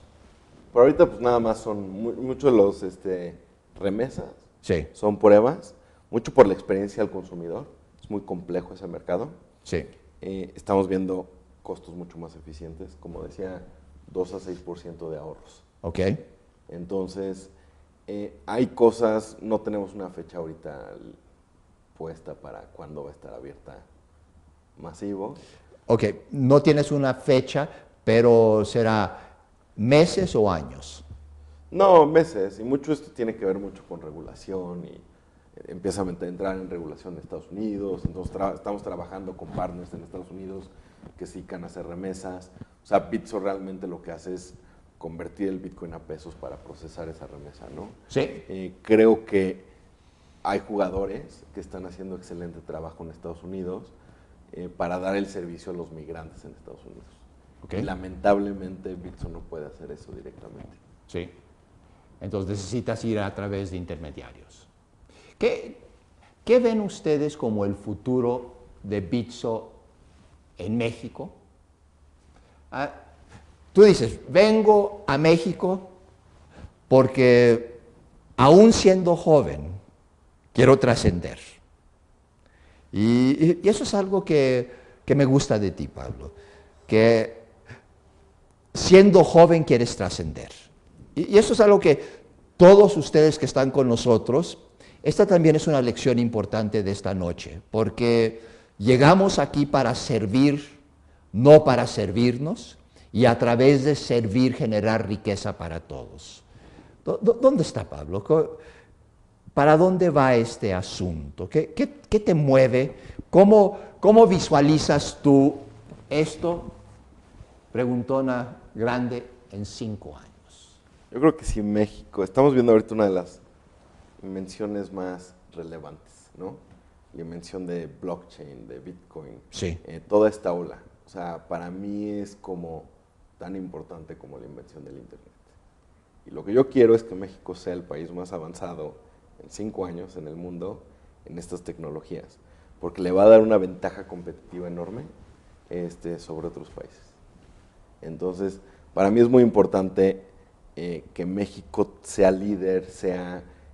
Speaker 2: Por ahorita pues nada más son muchos de remesas,
Speaker 1: Sí,
Speaker 2: son pruebas, mucho por la experiencia del consumidor. Es muy complejo ese mercado.
Speaker 1: sí.
Speaker 2: Estamos viendo costos mucho más eficientes, como decía, 2 a 6% de ahorros.
Speaker 1: Ok.
Speaker 2: Entonces, hay cosas, no tenemos una fecha ahorita puesta para cuándo va a estar abierta masivo.
Speaker 1: Ok, no tienes una fecha, pero será meses o años.
Speaker 2: No, meses, y mucho esto tiene que ver mucho con regulación y empieza a entrar en regulación de Estados Unidos, entonces estamos trabajando con partners en Estados Unidos que sí can hacer remesas. O sea, Bitso realmente lo que hace es convertir el Bitcoin a pesos para procesar esa remesa, ¿no?
Speaker 1: Sí.
Speaker 2: Creo que hay jugadores que están haciendo excelente trabajo en Estados Unidos para dar el servicio a los migrantes en Estados Unidos.
Speaker 1: Ok.
Speaker 2: Y lamentablemente Bitso no puede hacer eso directamente.
Speaker 1: Sí. Entonces necesitas ir a través de intermediarios. ¿Qué ven ustedes como el futuro de Bitso en México? Tú dices, vengo a México porque aún siendo joven quiero trascender. Y eso es algo que me gusta de ti, Pablo, que siendo joven quieres trascender. Y eso es algo que todos ustedes que están con nosotros, esta también es una lección importante de esta noche, porque llegamos aquí para servir, no para servirnos, y a través de servir generar riqueza para todos. ¿Dónde está Pablo? ¿Para dónde va este asunto? ¿Qué te mueve? ¿Cómo visualizas tú esto? Preguntona grande en 5 años.
Speaker 2: Yo creo que sí, México, estamos viendo ahorita una de las invenciones más relevantes, ¿no? La invención de blockchain, de Bitcoin,
Speaker 1: Sí.
Speaker 2: Toda esta ola. O sea, para mí es como tan importante como la invención del Internet. Y lo que yo quiero es que México sea el país más avanzado en 5 años en el mundo en estas tecnologías, porque le va a dar una ventaja competitiva enorme sobre otros países. Entonces, para mí es muy importante que México sea líder,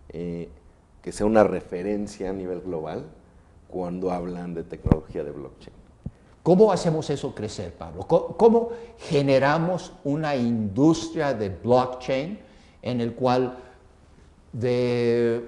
Speaker 2: que sea una referencia a nivel global cuando hablan de tecnología de blockchain.
Speaker 1: ¿Cómo hacemos eso crecer, Pablo? ¿Cómo generamos una industria de blockchain en el cual de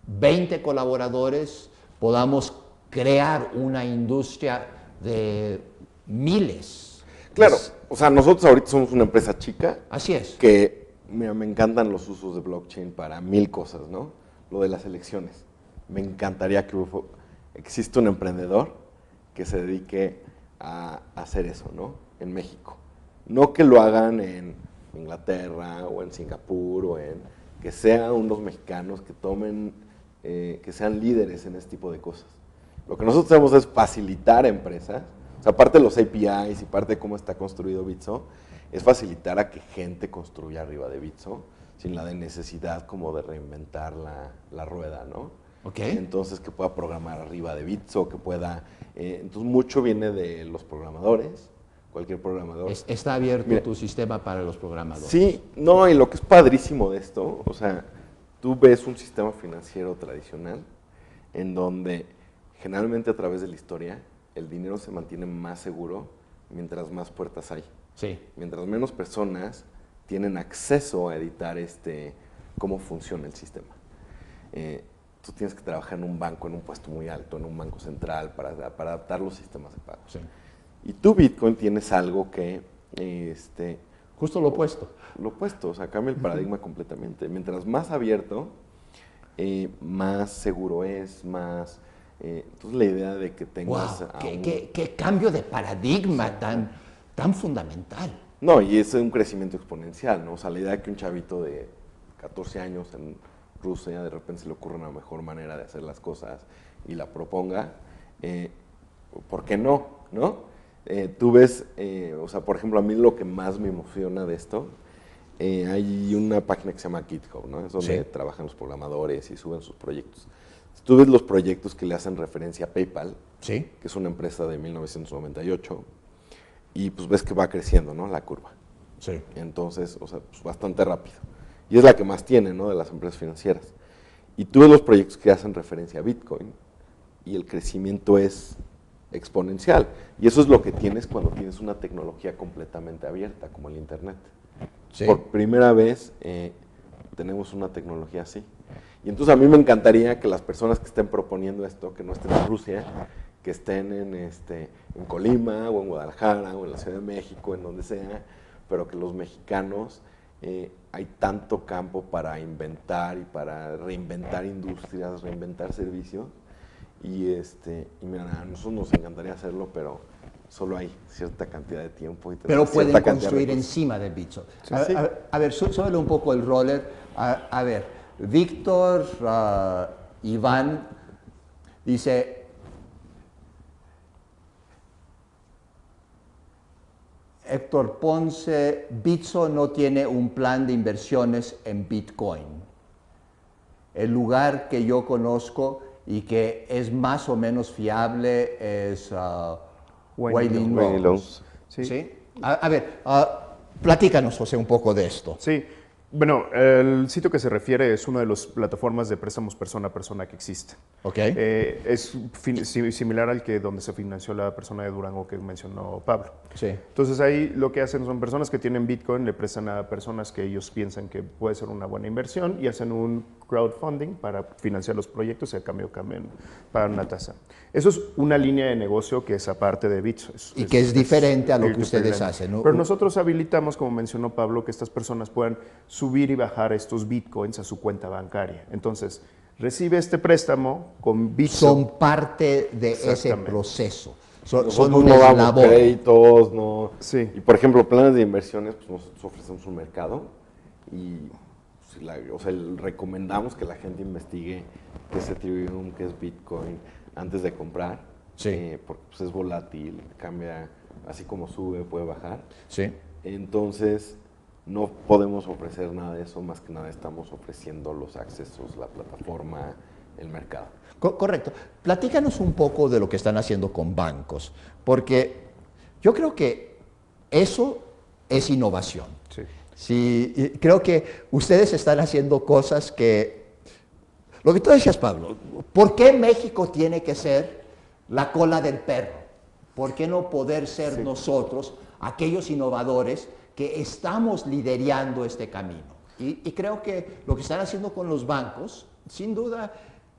Speaker 1: 20 colaboradores podamos crear una industria de miles?
Speaker 2: Claro, o sea, nosotros ahorita somos una empresa chica.
Speaker 1: Así es.
Speaker 2: Que mira, me encantan los usos de blockchain para 1000 cosas, ¿no? Lo de las elecciones. Me encantaría que exista un emprendedor que se dedique a hacer eso, ¿no? En México. No que lo hagan en Inglaterra o en Singapur que sean unos mexicanos que tomen, que sean líderes en este tipo de cosas. Lo que nosotros hacemos es facilitar a empresas, o sea, aparte de los APIs y parte de cómo está construido Bitso, es facilitar a que gente construya arriba de Bitso sin la necesidad como de reinventar la rueda, ¿no?
Speaker 1: Okay.
Speaker 2: Entonces, que pueda programar arriba de Bitso, que pueda... entonces, mucho viene de los programadores, cualquier programador.
Speaker 1: Está abierto tu sistema para los programadores.
Speaker 2: Sí, no, y lo que es padrísimo de esto, o sea, tú ves un sistema financiero tradicional en donde generalmente a través de la historia el dinero se mantiene más seguro mientras más puertas hay.
Speaker 1: Sí.
Speaker 2: Mientras menos personas tienen acceso a editar cómo funciona el sistema. Tú tienes que trabajar en un banco, en un puesto muy alto, en un banco central, para adaptar los sistemas de pago.
Speaker 1: Sí.
Speaker 2: Y tú, Bitcoin, tienes algo que...
Speaker 1: Justo lo opuesto.
Speaker 2: Lo opuesto, o sea, cambia el paradigma completamente. Mientras más abierto, más seguro es, más... entonces, la idea de que tengas...
Speaker 1: Wow, qué cambio de paradigma tan fundamental.
Speaker 2: No, y es un crecimiento exponencial, ¿no? O sea, la idea de que un chavito de 14 años en Rusia de repente se le ocurre una mejor manera de hacer las cosas y la proponga, ¿por qué no? ¿No? Tú ves, o sea, por ejemplo, a mí lo que más me emociona de esto, hay una página que se llama GitHub, ¿no? Es donde trabajan los programadores y suben sus proyectos. Tú ves los proyectos que le hacen referencia a PayPal, que es una empresa de 1998, y pues ves que va creciendo, ¿no? La curva.
Speaker 1: Sí.
Speaker 2: Entonces, o sea, pues bastante rápido. y es la que más tiene, ¿no?, de las empresas financieras. Y tú ves los proyectos que hacen referencia a Bitcoin y el crecimiento es exponencial. Y eso es lo que tienes cuando tienes una tecnología completamente abierta, como el Internet.
Speaker 1: Sí.
Speaker 2: Por primera vez tenemos una tecnología así. Y entonces a mí me encantaría que las personas que estén proponiendo esto, que no estén en Rusia, que estén en Colima o en Guadalajara o en la Ciudad de México, en donde sea, pero que los mexicanos, hay tanto campo para inventar y para reinventar industrias, reinventar servicios. Y mira, a nosotros nos encantaría hacerlo, pero solo hay cierta cantidad de tiempo. Y
Speaker 1: Pero pueden
Speaker 2: cierta cantidad de
Speaker 1: construir
Speaker 2: recursos.
Speaker 1: encima del Bitcoin.
Speaker 2: Sí,
Speaker 1: A,
Speaker 2: sí.
Speaker 1: a ver, súbele un poco el roller. A ver, Víctor, Iván, dice, Héctor Ponce, Bitso no tiene un plan de inversiones en Bitcoin. El lugar que yo conozco y que es más o menos fiable es Wailing
Speaker 2: Wailing
Speaker 1: Loans.
Speaker 2: Loans.
Speaker 1: ¿Sí? A ver, platícanos, José, un poco de esto.
Speaker 3: Sí, bueno, el sitio que se refiere es una de las plataformas de préstamos persona a persona que existe.
Speaker 1: Ok.
Speaker 3: Es similar al que donde se financió la persona de Durango que mencionó Pablo.
Speaker 1: Sí.
Speaker 3: Entonces ahí lo que hacen son personas que tienen Bitcoin, le prestan a personas que ellos piensan que puede ser una buena inversión y hacen un crowdfunding para financiar los proyectos y a cambio pagan una tasa. Eso es una línea de negocio que es aparte de Bitso.
Speaker 1: Y que es diferente a lo que
Speaker 3: peer-to-peer
Speaker 1: ustedes
Speaker 3: lending.
Speaker 1: hacen, ¿no?
Speaker 3: Pero nosotros habilitamos, como mencionó Pablo, que estas personas puedan subir y bajar estos Bitcoins a su cuenta bancaria. Entonces, recibe este préstamo con Bitso.
Speaker 1: Son parte de ese
Speaker 3: Exactamente.
Speaker 1: proceso. Son
Speaker 2: Nosotros
Speaker 1: un
Speaker 2: no damos
Speaker 1: eslabón.
Speaker 2: créditos, no.
Speaker 3: Sí.
Speaker 2: Y por ejemplo, planes de inversiones, pues nosotros ofrecemos un mercado y recomendamos que la gente investigue qué es Ethereum, qué es Bitcoin antes de comprar.
Speaker 1: Sí.
Speaker 2: Porque pues, es volátil, cambia, así como sube, puede bajar.
Speaker 1: Sí.
Speaker 2: Entonces, no podemos ofrecer nada de eso, más que nada estamos ofreciendo los accesos, la plataforma, el mercado.
Speaker 1: Correcto. Platícanos un poco de lo que están haciendo con bancos, porque yo creo que eso es innovación.
Speaker 3: Sí.
Speaker 1: Sí, creo que ustedes están haciendo cosas que... Lo que tú decías, Pablo, ¿por qué México tiene que ser la cola del perro? ¿Por qué no poder ser nosotros aquellos innovadores que estamos liderando este camino? Y creo que lo que están haciendo con los bancos, sin duda,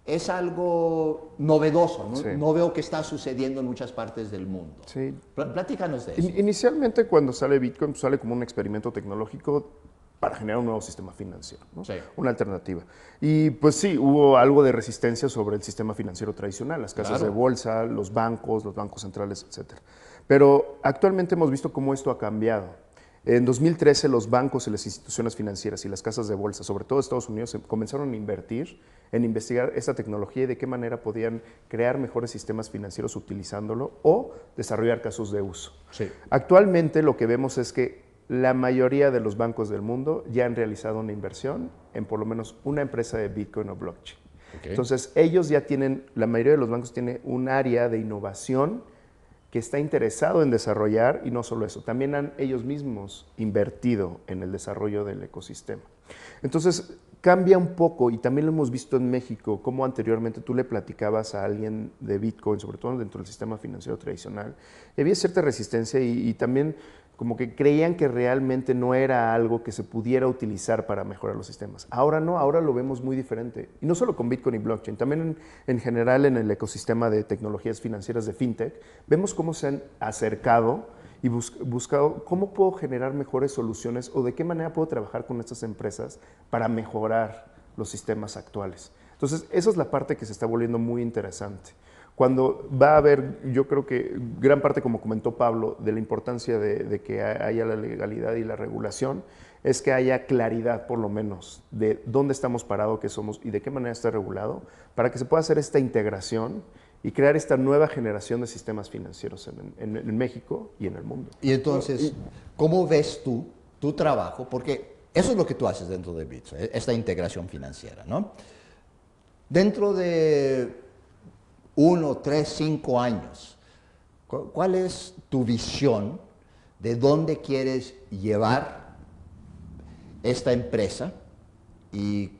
Speaker 1: es algo novedoso, ¿no?
Speaker 3: Sí.
Speaker 1: No veo que está sucediendo en muchas partes del mundo.
Speaker 3: Sí.
Speaker 1: Platícanos de eso.
Speaker 3: Inicialmente, cuando sale Bitcoin, pues, sale como un experimento tecnológico para generar un nuevo sistema financiero, ¿no?
Speaker 1: Sí.
Speaker 3: Una alternativa. Y pues sí, hubo algo de resistencia sobre el sistema financiero tradicional, las casas
Speaker 1: Claro.
Speaker 3: de bolsa, los bancos centrales, etc. Pero actualmente hemos visto cómo esto ha cambiado. En 2013 los bancos y las instituciones financieras y las casas de bolsa, sobre todo Estados Unidos, comenzaron a invertir en investigar esta tecnología y de qué manera podían crear mejores sistemas financieros utilizándolo o desarrollar casos de uso.
Speaker 1: Sí.
Speaker 3: Actualmente lo que vemos es que la mayoría de los bancos del mundo ya han realizado una inversión en por lo menos una empresa de Bitcoin o blockchain.
Speaker 1: Okay.
Speaker 3: Entonces ellos ya tienen, la mayoría de los bancos tiene un área de innovación que está interesado en desarrollar, y no solo eso, también han ellos mismos invertido en el desarrollo del ecosistema. Entonces, cambia un poco, y también lo hemos visto en México, como anteriormente tú le platicabas a alguien de Bitcoin, sobre todo dentro del sistema financiero tradicional, y había cierta resistencia y también como que creían que realmente no era algo que se pudiera utilizar para mejorar los sistemas. Ahora no, ahora lo vemos muy diferente. Y no solo con Bitcoin y blockchain, también en general en el ecosistema de tecnologías financieras de fintech, vemos cómo se han acercado y buscado cómo puedo generar mejores soluciones o de qué manera puedo trabajar con estas empresas para mejorar los sistemas actuales. Entonces, esa es la parte que se está volviendo muy interesante. Cuando va a haber, yo creo que gran parte, como comentó Pablo, de la importancia de que haya la legalidad y la regulación, es que haya claridad, por lo menos, de dónde estamos parados, qué somos y de qué manera está regulado, para que se pueda hacer esta integración y crear esta nueva generación de sistemas financieros en México y en el mundo.
Speaker 1: Y entonces, ¿cómo ves tú tu trabajo? Porque eso es lo que tú haces dentro de Bitso, esta integración financiera, ¿no? Dentro de 1, 3, 5 años, ¿cuál es tu visión de dónde quieres llevar esta empresa y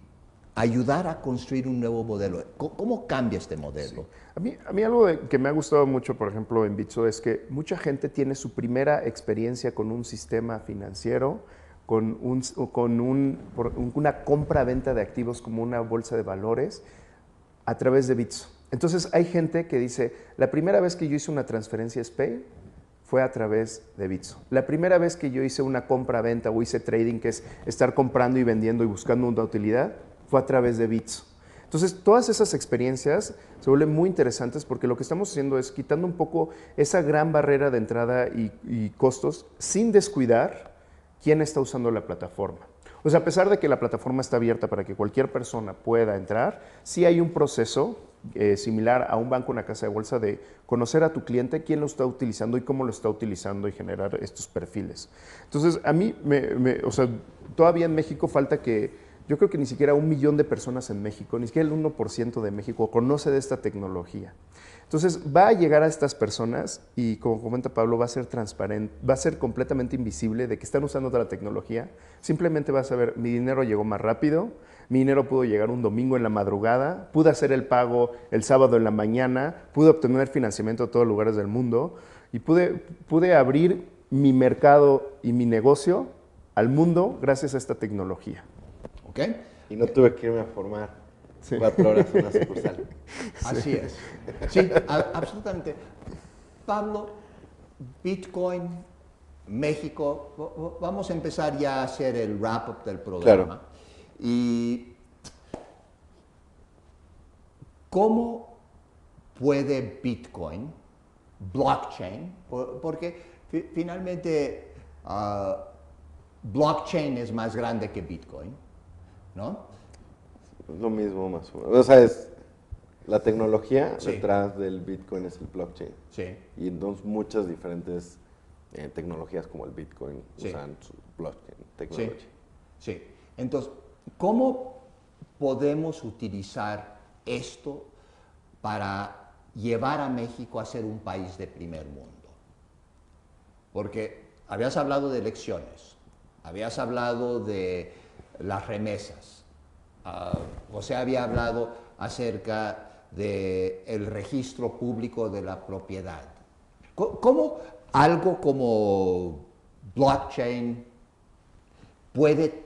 Speaker 1: ayudar a construir un nuevo modelo. ¿Cómo cambia este modelo?
Speaker 3: A mí algo que me ha gustado mucho, por ejemplo, en Bitso es que mucha gente tiene su primera experiencia con un sistema financiero, con una compra-venta de activos como una bolsa de valores a través de Bitso. Entonces hay gente que dice, la primera vez que yo hice una transferencia SPAY fue a través de Bitso. La primera vez que yo hice una compra-venta o hice trading, que es estar comprando y vendiendo y buscando una utilidad, fue a través de Bitso. Entonces, todas esas experiencias se vuelven muy interesantes porque lo que estamos haciendo es quitando un poco esa gran barrera de entrada y costos sin descuidar quién está usando la plataforma. O sea, a pesar de que la plataforma está abierta para que cualquier persona pueda entrar, sí hay un proceso similar a un banco, una casa de bolsa, de conocer a tu cliente, quién lo está utilizando y cómo lo está utilizando y generar estos perfiles. Entonces, a mí, o sea, todavía en México falta que, yo creo que ni siquiera 1 millón de personas en México, ni siquiera el 1% de México conoce de esta tecnología. Entonces, va a llegar a estas personas y, como comenta Pablo, va a ser transparente, va a ser completamente invisible de que están usando otra tecnología. Simplemente vas a ver, mi dinero llegó más rápido, mi dinero pudo llegar un domingo en la madrugada, pude hacer el pago el sábado en la mañana, pude obtener financiamiento de todos lugares del mundo y pude abrir mi mercado y mi negocio al mundo gracias a esta tecnología.
Speaker 1: ¿Okay?
Speaker 2: Y no tuve que irme a formar 4 horas en una sucursal.
Speaker 1: Así es. Sí, absolutamente. Pablo, Bitcoin, México, vamos a empezar ya a hacer el wrap-up del programa.
Speaker 2: Claro.
Speaker 1: Y ¿cómo puede Bitcoin, blockchain, porque finalmente blockchain es más grande que Bitcoin, ¿no?
Speaker 2: Es lo mismo más o menos. O sea, es la tecnología
Speaker 1: Sí.
Speaker 2: detrás del Bitcoin es el blockchain.
Speaker 1: Sí.
Speaker 2: Y entonces muchas diferentes tecnologías como el Bitcoin
Speaker 1: Sí.
Speaker 2: usan su blockchain technology.
Speaker 1: Sí, sí. Entonces, ¿cómo podemos utilizar esto para llevar a México a ser un país de primer mundo? Porque habías hablado de elecciones, habías hablado de las remesas, José había hablado acerca del registro público de la propiedad. ¿Cómo algo como blockchain puede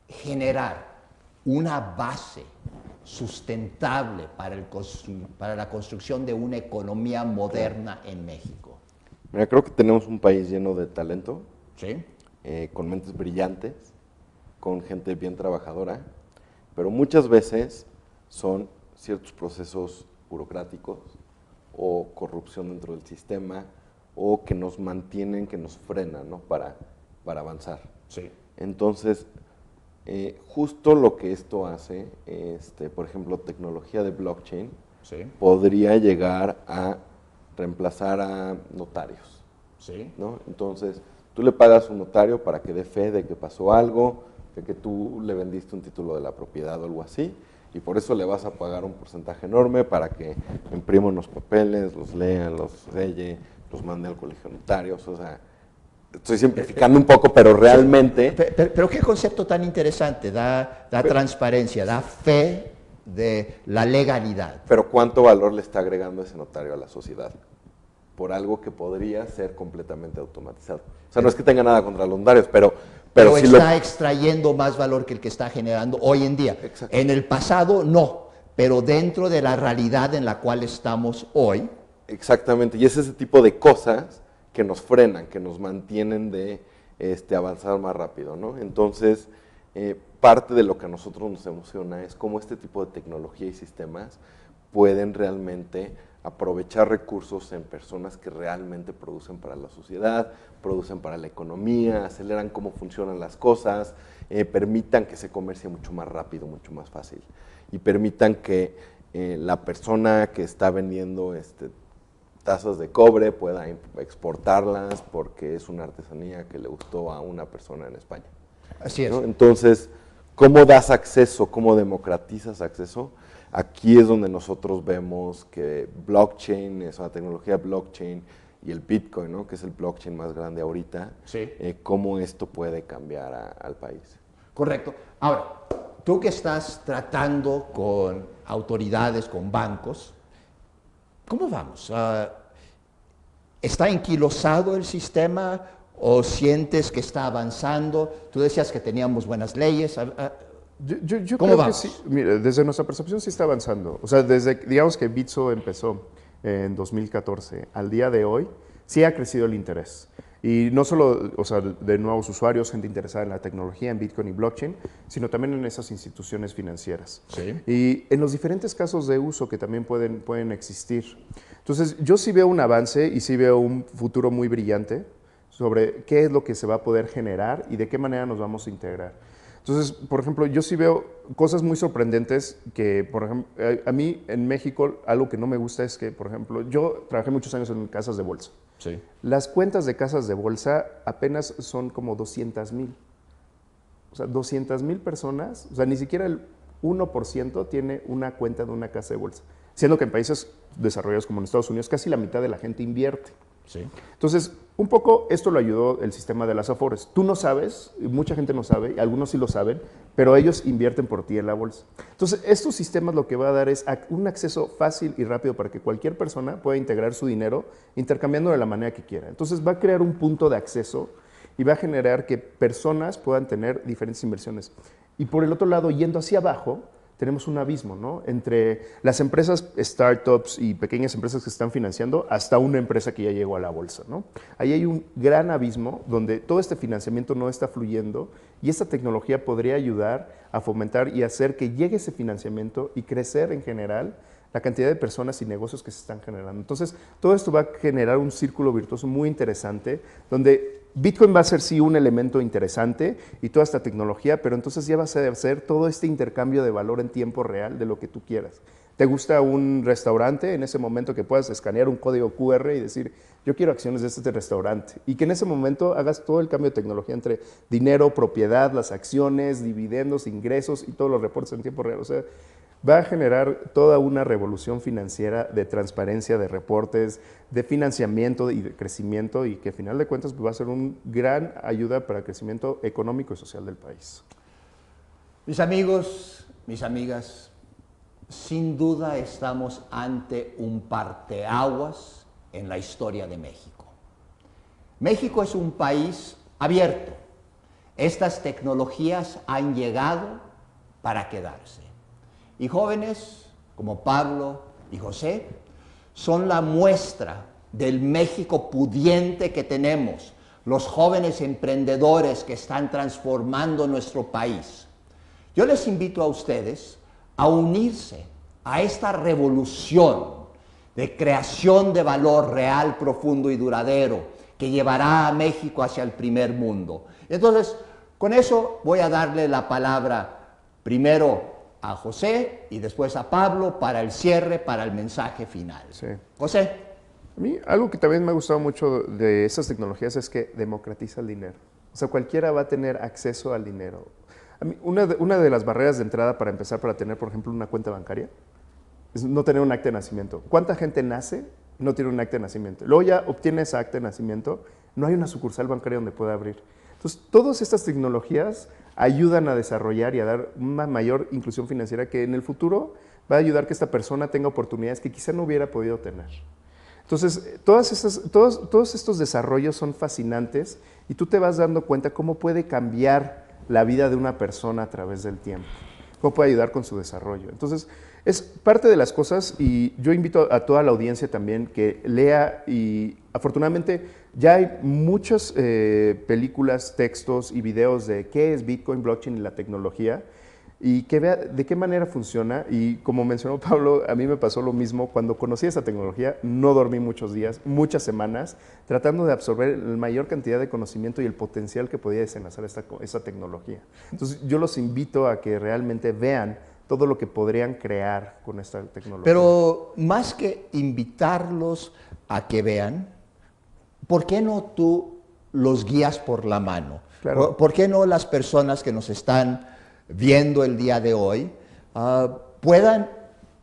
Speaker 1: generar una base sustentable para la construcción de una economía moderna en México?
Speaker 2: Mira, creo que tenemos un país lleno de talento,
Speaker 1: ¿Sí?
Speaker 2: con mentes brillantes, con gente bien trabajadora, pero muchas veces son ciertos procesos burocráticos o corrupción dentro del sistema o que nos mantienen, que nos frenan, ¿no? para avanzar.
Speaker 1: Sí.
Speaker 2: Entonces, justo lo que esto hace, por ejemplo, tecnología de blockchain,
Speaker 1: Sí.
Speaker 2: podría llegar a reemplazar a notarios,
Speaker 1: Sí.
Speaker 2: ¿no? Entonces, tú le pagas a un notario para que dé fe de que pasó algo, de que tú le vendiste un título de la propiedad o algo así, y por eso le vas a pagar un porcentaje enorme para que impriman los papeles, los lean, los selle, los mande al colegio de notarios, o sea, estoy simplificando un poco, pero realmente...
Speaker 1: Pero qué concepto tan interesante, da transparencia, da fe de la legalidad.
Speaker 2: Pero ¿cuánto valor le está agregando ese notario a la sociedad? Por algo que podría ser completamente automatizado. O sea, no es que tenga nada contra los notarios, pero si
Speaker 1: está extrayendo más valor que el que está generando hoy en día.
Speaker 2: Exacto.
Speaker 1: En el pasado no, pero dentro de la realidad en la cual estamos hoy.
Speaker 2: Exactamente, y es ese tipo de cosas que nos frenan, que nos mantienen de avanzar más rápido, ¿no? Entonces, parte de lo que a nosotros nos emociona es cómo este tipo de tecnología y sistemas pueden realmente aprovechar recursos en personas que realmente producen para la sociedad, producen para la economía, aceleran cómo funcionan las cosas, permitan que se comercie mucho más rápido, mucho más fácil, y permitan que la persona que está vendiendo tazas de cobre pueda exportarlas porque es una artesanía que le gustó a una persona en España.
Speaker 1: Así es.
Speaker 2: ¿No? Entonces, ¿cómo das acceso? ¿Cómo democratizas acceso? Aquí es donde nosotros vemos que blockchain, es una tecnología blockchain y el Bitcoin, ¿no? Que es el blockchain más grande ahorita,
Speaker 1: Sí.
Speaker 2: cómo esto puede cambiar al país.
Speaker 1: Correcto. Ahora, tú que estás tratando con autoridades, con bancos, ¿cómo vamos? ¿Está enquilosado el sistema o sientes que está avanzando? Tú decías que teníamos buenas leyes.
Speaker 3: Yo
Speaker 1: ¿Cómo
Speaker 3: creo
Speaker 1: vamos?
Speaker 3: que sí. Mira, desde nuestra percepción sí está avanzando. O sea, desde, digamos que Bitso empezó en 2014 al día de hoy, sí ha crecido el interés. Y no solo, o sea, de nuevos usuarios, gente interesada en la tecnología, en Bitcoin y blockchain, sino también en esas instituciones financieras.
Speaker 1: Sí.
Speaker 3: Y en los diferentes casos de uso que también pueden existir. Entonces, yo sí veo un avance y sí veo un futuro muy brillante sobre qué es lo que se va a poder generar y de qué manera nos vamos a integrar. Entonces, por ejemplo, yo sí veo cosas muy sorprendentes que, por ejemplo, a mí en México algo que no me gusta es que, por ejemplo, yo trabajé muchos años en casas de bolsa.
Speaker 1: Sí.
Speaker 3: Las cuentas de casas de bolsa apenas son como 200,000. O sea, 200,000 personas, o sea, ni siquiera el 1% tiene una cuenta de una casa de bolsa. Siendo que en países desarrollados como en Estados Unidos casi la mitad de la gente invierte.
Speaker 1: Sí.
Speaker 3: Entonces, un poco esto lo ayudó el sistema de las Afores. Tú no sabes, mucha gente no sabe, algunos sí lo saben, pero ellos invierten por ti en la bolsa. Entonces, estos sistemas lo que va a dar es un acceso fácil y rápido para que cualquier persona pueda integrar su dinero intercambiando de la manera que quiera. Entonces, va a crear un punto de acceso y va a generar que personas puedan tener diferentes inversiones. Y por el otro lado, yendo hacia abajo, tenemos un abismo, ¿no? Entre las empresas, startups y pequeñas empresas que están financiando hasta una empresa que ya llegó a la bolsa, ¿no? Ahí hay un gran abismo donde todo este financiamiento no está fluyendo y esta tecnología podría ayudar a fomentar y hacer que llegue ese financiamiento y crecer en general la cantidad de personas y negocios que se están generando. Entonces, todo esto va a generar un círculo virtuoso muy interesante donde Bitcoin va a ser sí un elemento interesante y toda esta tecnología, pero entonces ya vas a hacer todo este intercambio de valor en tiempo real de lo que tú quieras. ¿Te gusta un restaurante? En ese momento que puedas escanear un código QR y decir, yo quiero acciones de este restaurante. Y que en ese momento hagas todo el cambio de tecnología entre dinero, propiedad, las acciones, dividendos, ingresos y todos los reportes en tiempo real. O sea, va a generar toda una revolución financiera de transparencia, de reportes, de financiamiento y de crecimiento y que al final de cuentas va a ser una gran ayuda para el crecimiento económico y social del país.
Speaker 1: Mis amigos, mis amigas, sin duda estamos ante un parteaguas en la historia de México. México es un país abierto. Estas tecnologías han llegado para quedarse. Y jóvenes como Pablo y José son la muestra del México pudiente que tenemos, los jóvenes emprendedores que están transformando nuestro país. Yo les invito a ustedes a unirse a esta revolución de creación de valor real, profundo y duradero que llevará a México hacia el primer mundo. Entonces, con eso voy a darle la palabra primero a José y después a Pablo para el cierre, para el mensaje final.
Speaker 3: Sí.
Speaker 1: José.
Speaker 3: A mí algo que también me ha gustado mucho de esas tecnologías es que democratiza el dinero. O sea, cualquiera va a tener acceso al dinero. A mí, una de las barreras de entrada para empezar para tener, por ejemplo, una cuenta bancaria es no tener un acta de nacimiento. ¿Cuánta gente nace y no tiene un acta de nacimiento? Luego ya obtiene esa acta de nacimiento, no hay una sucursal bancaria donde pueda abrir. Entonces, todas estas tecnologías ayudan a desarrollar y a dar una mayor inclusión financiera que en el futuro va a ayudar que esta persona tenga oportunidades que quizá no hubiera podido tener. Entonces, todos estos desarrollos son fascinantes y tú te vas dando cuenta cómo puede cambiar la vida de una persona a través del tiempo, cómo puede ayudar con su desarrollo. Entonces, es parte de las cosas y yo invito a toda la audiencia también que lea y afortunadamente ya hay muchas películas, textos y videos de qué es Bitcoin, blockchain y la tecnología y que vea de qué manera funciona y como mencionó Pablo, a mí me pasó lo mismo, cuando conocí esa tecnología no dormí muchos días, muchas semanas, tratando de absorber la mayor cantidad de conocimiento y el potencial que podía desenlazar esa tecnología. Entonces yo los invito a que realmente vean todo lo que podrían crear con esta tecnología.
Speaker 1: Pero más que invitarlos a que vean, ¿por qué no tú los guías por la mano?
Speaker 3: Claro.
Speaker 1: ¿Por qué no las personas que nos están viendo el día de hoy puedan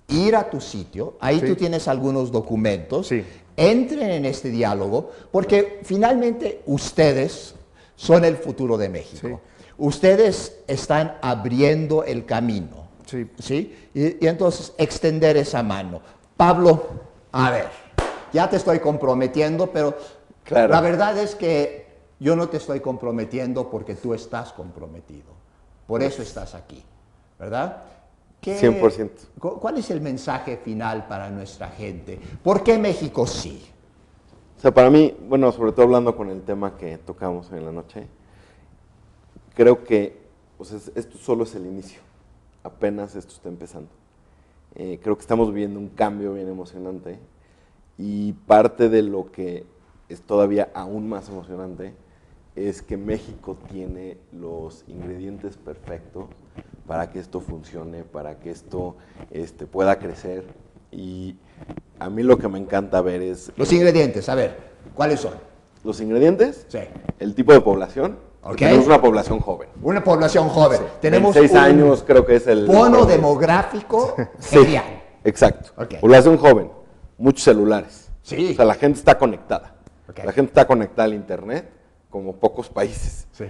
Speaker 1: ir a tu sitio? Ahí
Speaker 3: Sí.
Speaker 1: tú tienes algunos documentos.
Speaker 3: Sí.
Speaker 1: Entren en este diálogo, porque finalmente ustedes son el futuro de México.
Speaker 3: Sí.
Speaker 1: Ustedes están abriendo el camino.
Speaker 3: Sí.
Speaker 1: ¿Sí? Y entonces extender esa mano. Pablo, a ver, ya te estoy comprometiendo, pero
Speaker 2: Claro.
Speaker 1: la verdad es que yo no te estoy comprometiendo porque tú estás comprometido. Por eso estás aquí, ¿verdad?
Speaker 2: 100%.
Speaker 1: ¿Cuál es el mensaje final para nuestra gente? ¿Por qué México sí?
Speaker 2: O sea, para mí, bueno, sobre todo hablando con el tema que tocamos en la noche, creo que pues, esto solo es el inicio. Apenas esto está empezando. Creo que estamos viviendo un cambio bien emocionante y parte de lo que es todavía aún más emocionante es que México tiene los ingredientes perfectos para que esto funcione, para que esto pueda crecer. Y a mí lo que me encanta ver es
Speaker 1: Los ingredientes, a ver, ¿cuáles son?
Speaker 2: los ingredientes,
Speaker 1: Sí.
Speaker 2: el tipo de población.
Speaker 1: Ok.
Speaker 2: Tenemos una población joven.
Speaker 1: Una población joven. Tenemos
Speaker 2: 26
Speaker 1: un
Speaker 2: años creo que es el...
Speaker 1: bono demográfico
Speaker 2: Sí,
Speaker 1: genial.
Speaker 2: exacto.
Speaker 1: Ok.
Speaker 2: Población joven, muchos celulares.
Speaker 1: Sí.
Speaker 2: O sea, la gente está conectada.
Speaker 1: Ok.
Speaker 2: La gente está conectada al internet como pocos países.
Speaker 1: Sí.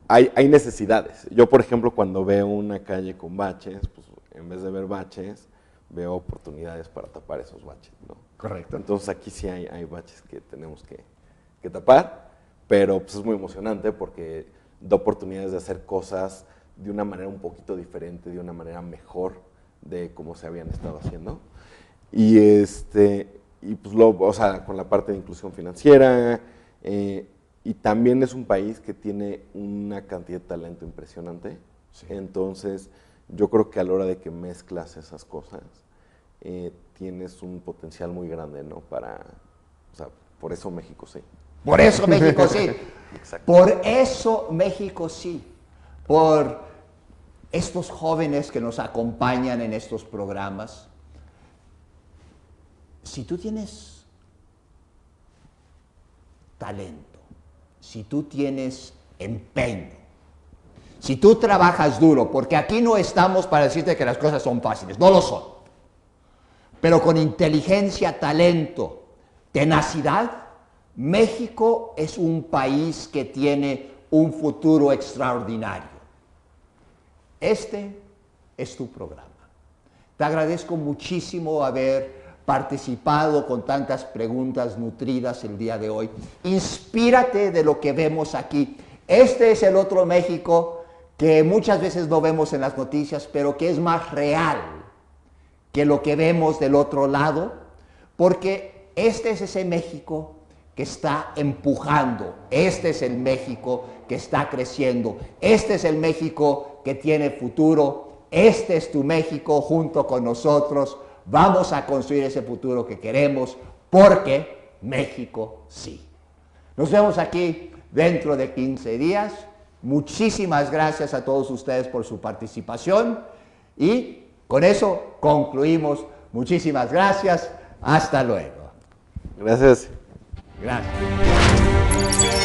Speaker 2: Hay necesidades. Yo, por ejemplo, cuando veo una calle con baches, pues en vez de ver baches, veo oportunidades para tapar esos baches, ¿no?
Speaker 1: Correcto.
Speaker 2: Entonces aquí sí hay baches que tenemos que tapar, pero pues es muy emocionante porque da oportunidades de hacer cosas de una manera un poquito diferente, de una manera mejor de cómo se habían estado haciendo. Y pues o sea, con la parte de inclusión financiera, y también es un país que tiene una cantidad de talento impresionante.
Speaker 1: Sí.
Speaker 2: Entonces, yo creo que a la hora de que mezclas esas cosas, tienes un potencial muy grande, ¿no? O sea, por eso México sí.
Speaker 1: Por eso México sí.
Speaker 2: Exacto.
Speaker 1: Por eso México sí. Por estos jóvenes que nos acompañan en estos programas. Si tú tienes talento, si tú tienes empeño, si tú trabajas duro, porque aquí no estamos para decirte que las cosas son fáciles, no lo son, pero con inteligencia, talento, tenacidad, México es un país que tiene un futuro extraordinario. Este es tu programa. Te agradezco muchísimo haber participado con tantas preguntas nutridas el día de hoy. Inspírate de lo que vemos aquí. Este es el otro México que muchas veces no vemos en las noticias, pero que es más real que lo que vemos del otro lado, porque este es ese México que está empujando, este es el México que está creciendo, este es el México que tiene futuro, este es tu México junto con nosotros. Vamos a construir ese futuro que queremos porque México sí. Nos vemos aquí dentro de 15 días. Muchísimas gracias a todos ustedes por su participación y con eso concluimos. Muchísimas gracias. Hasta luego.
Speaker 2: Gracias.
Speaker 1: Gracias.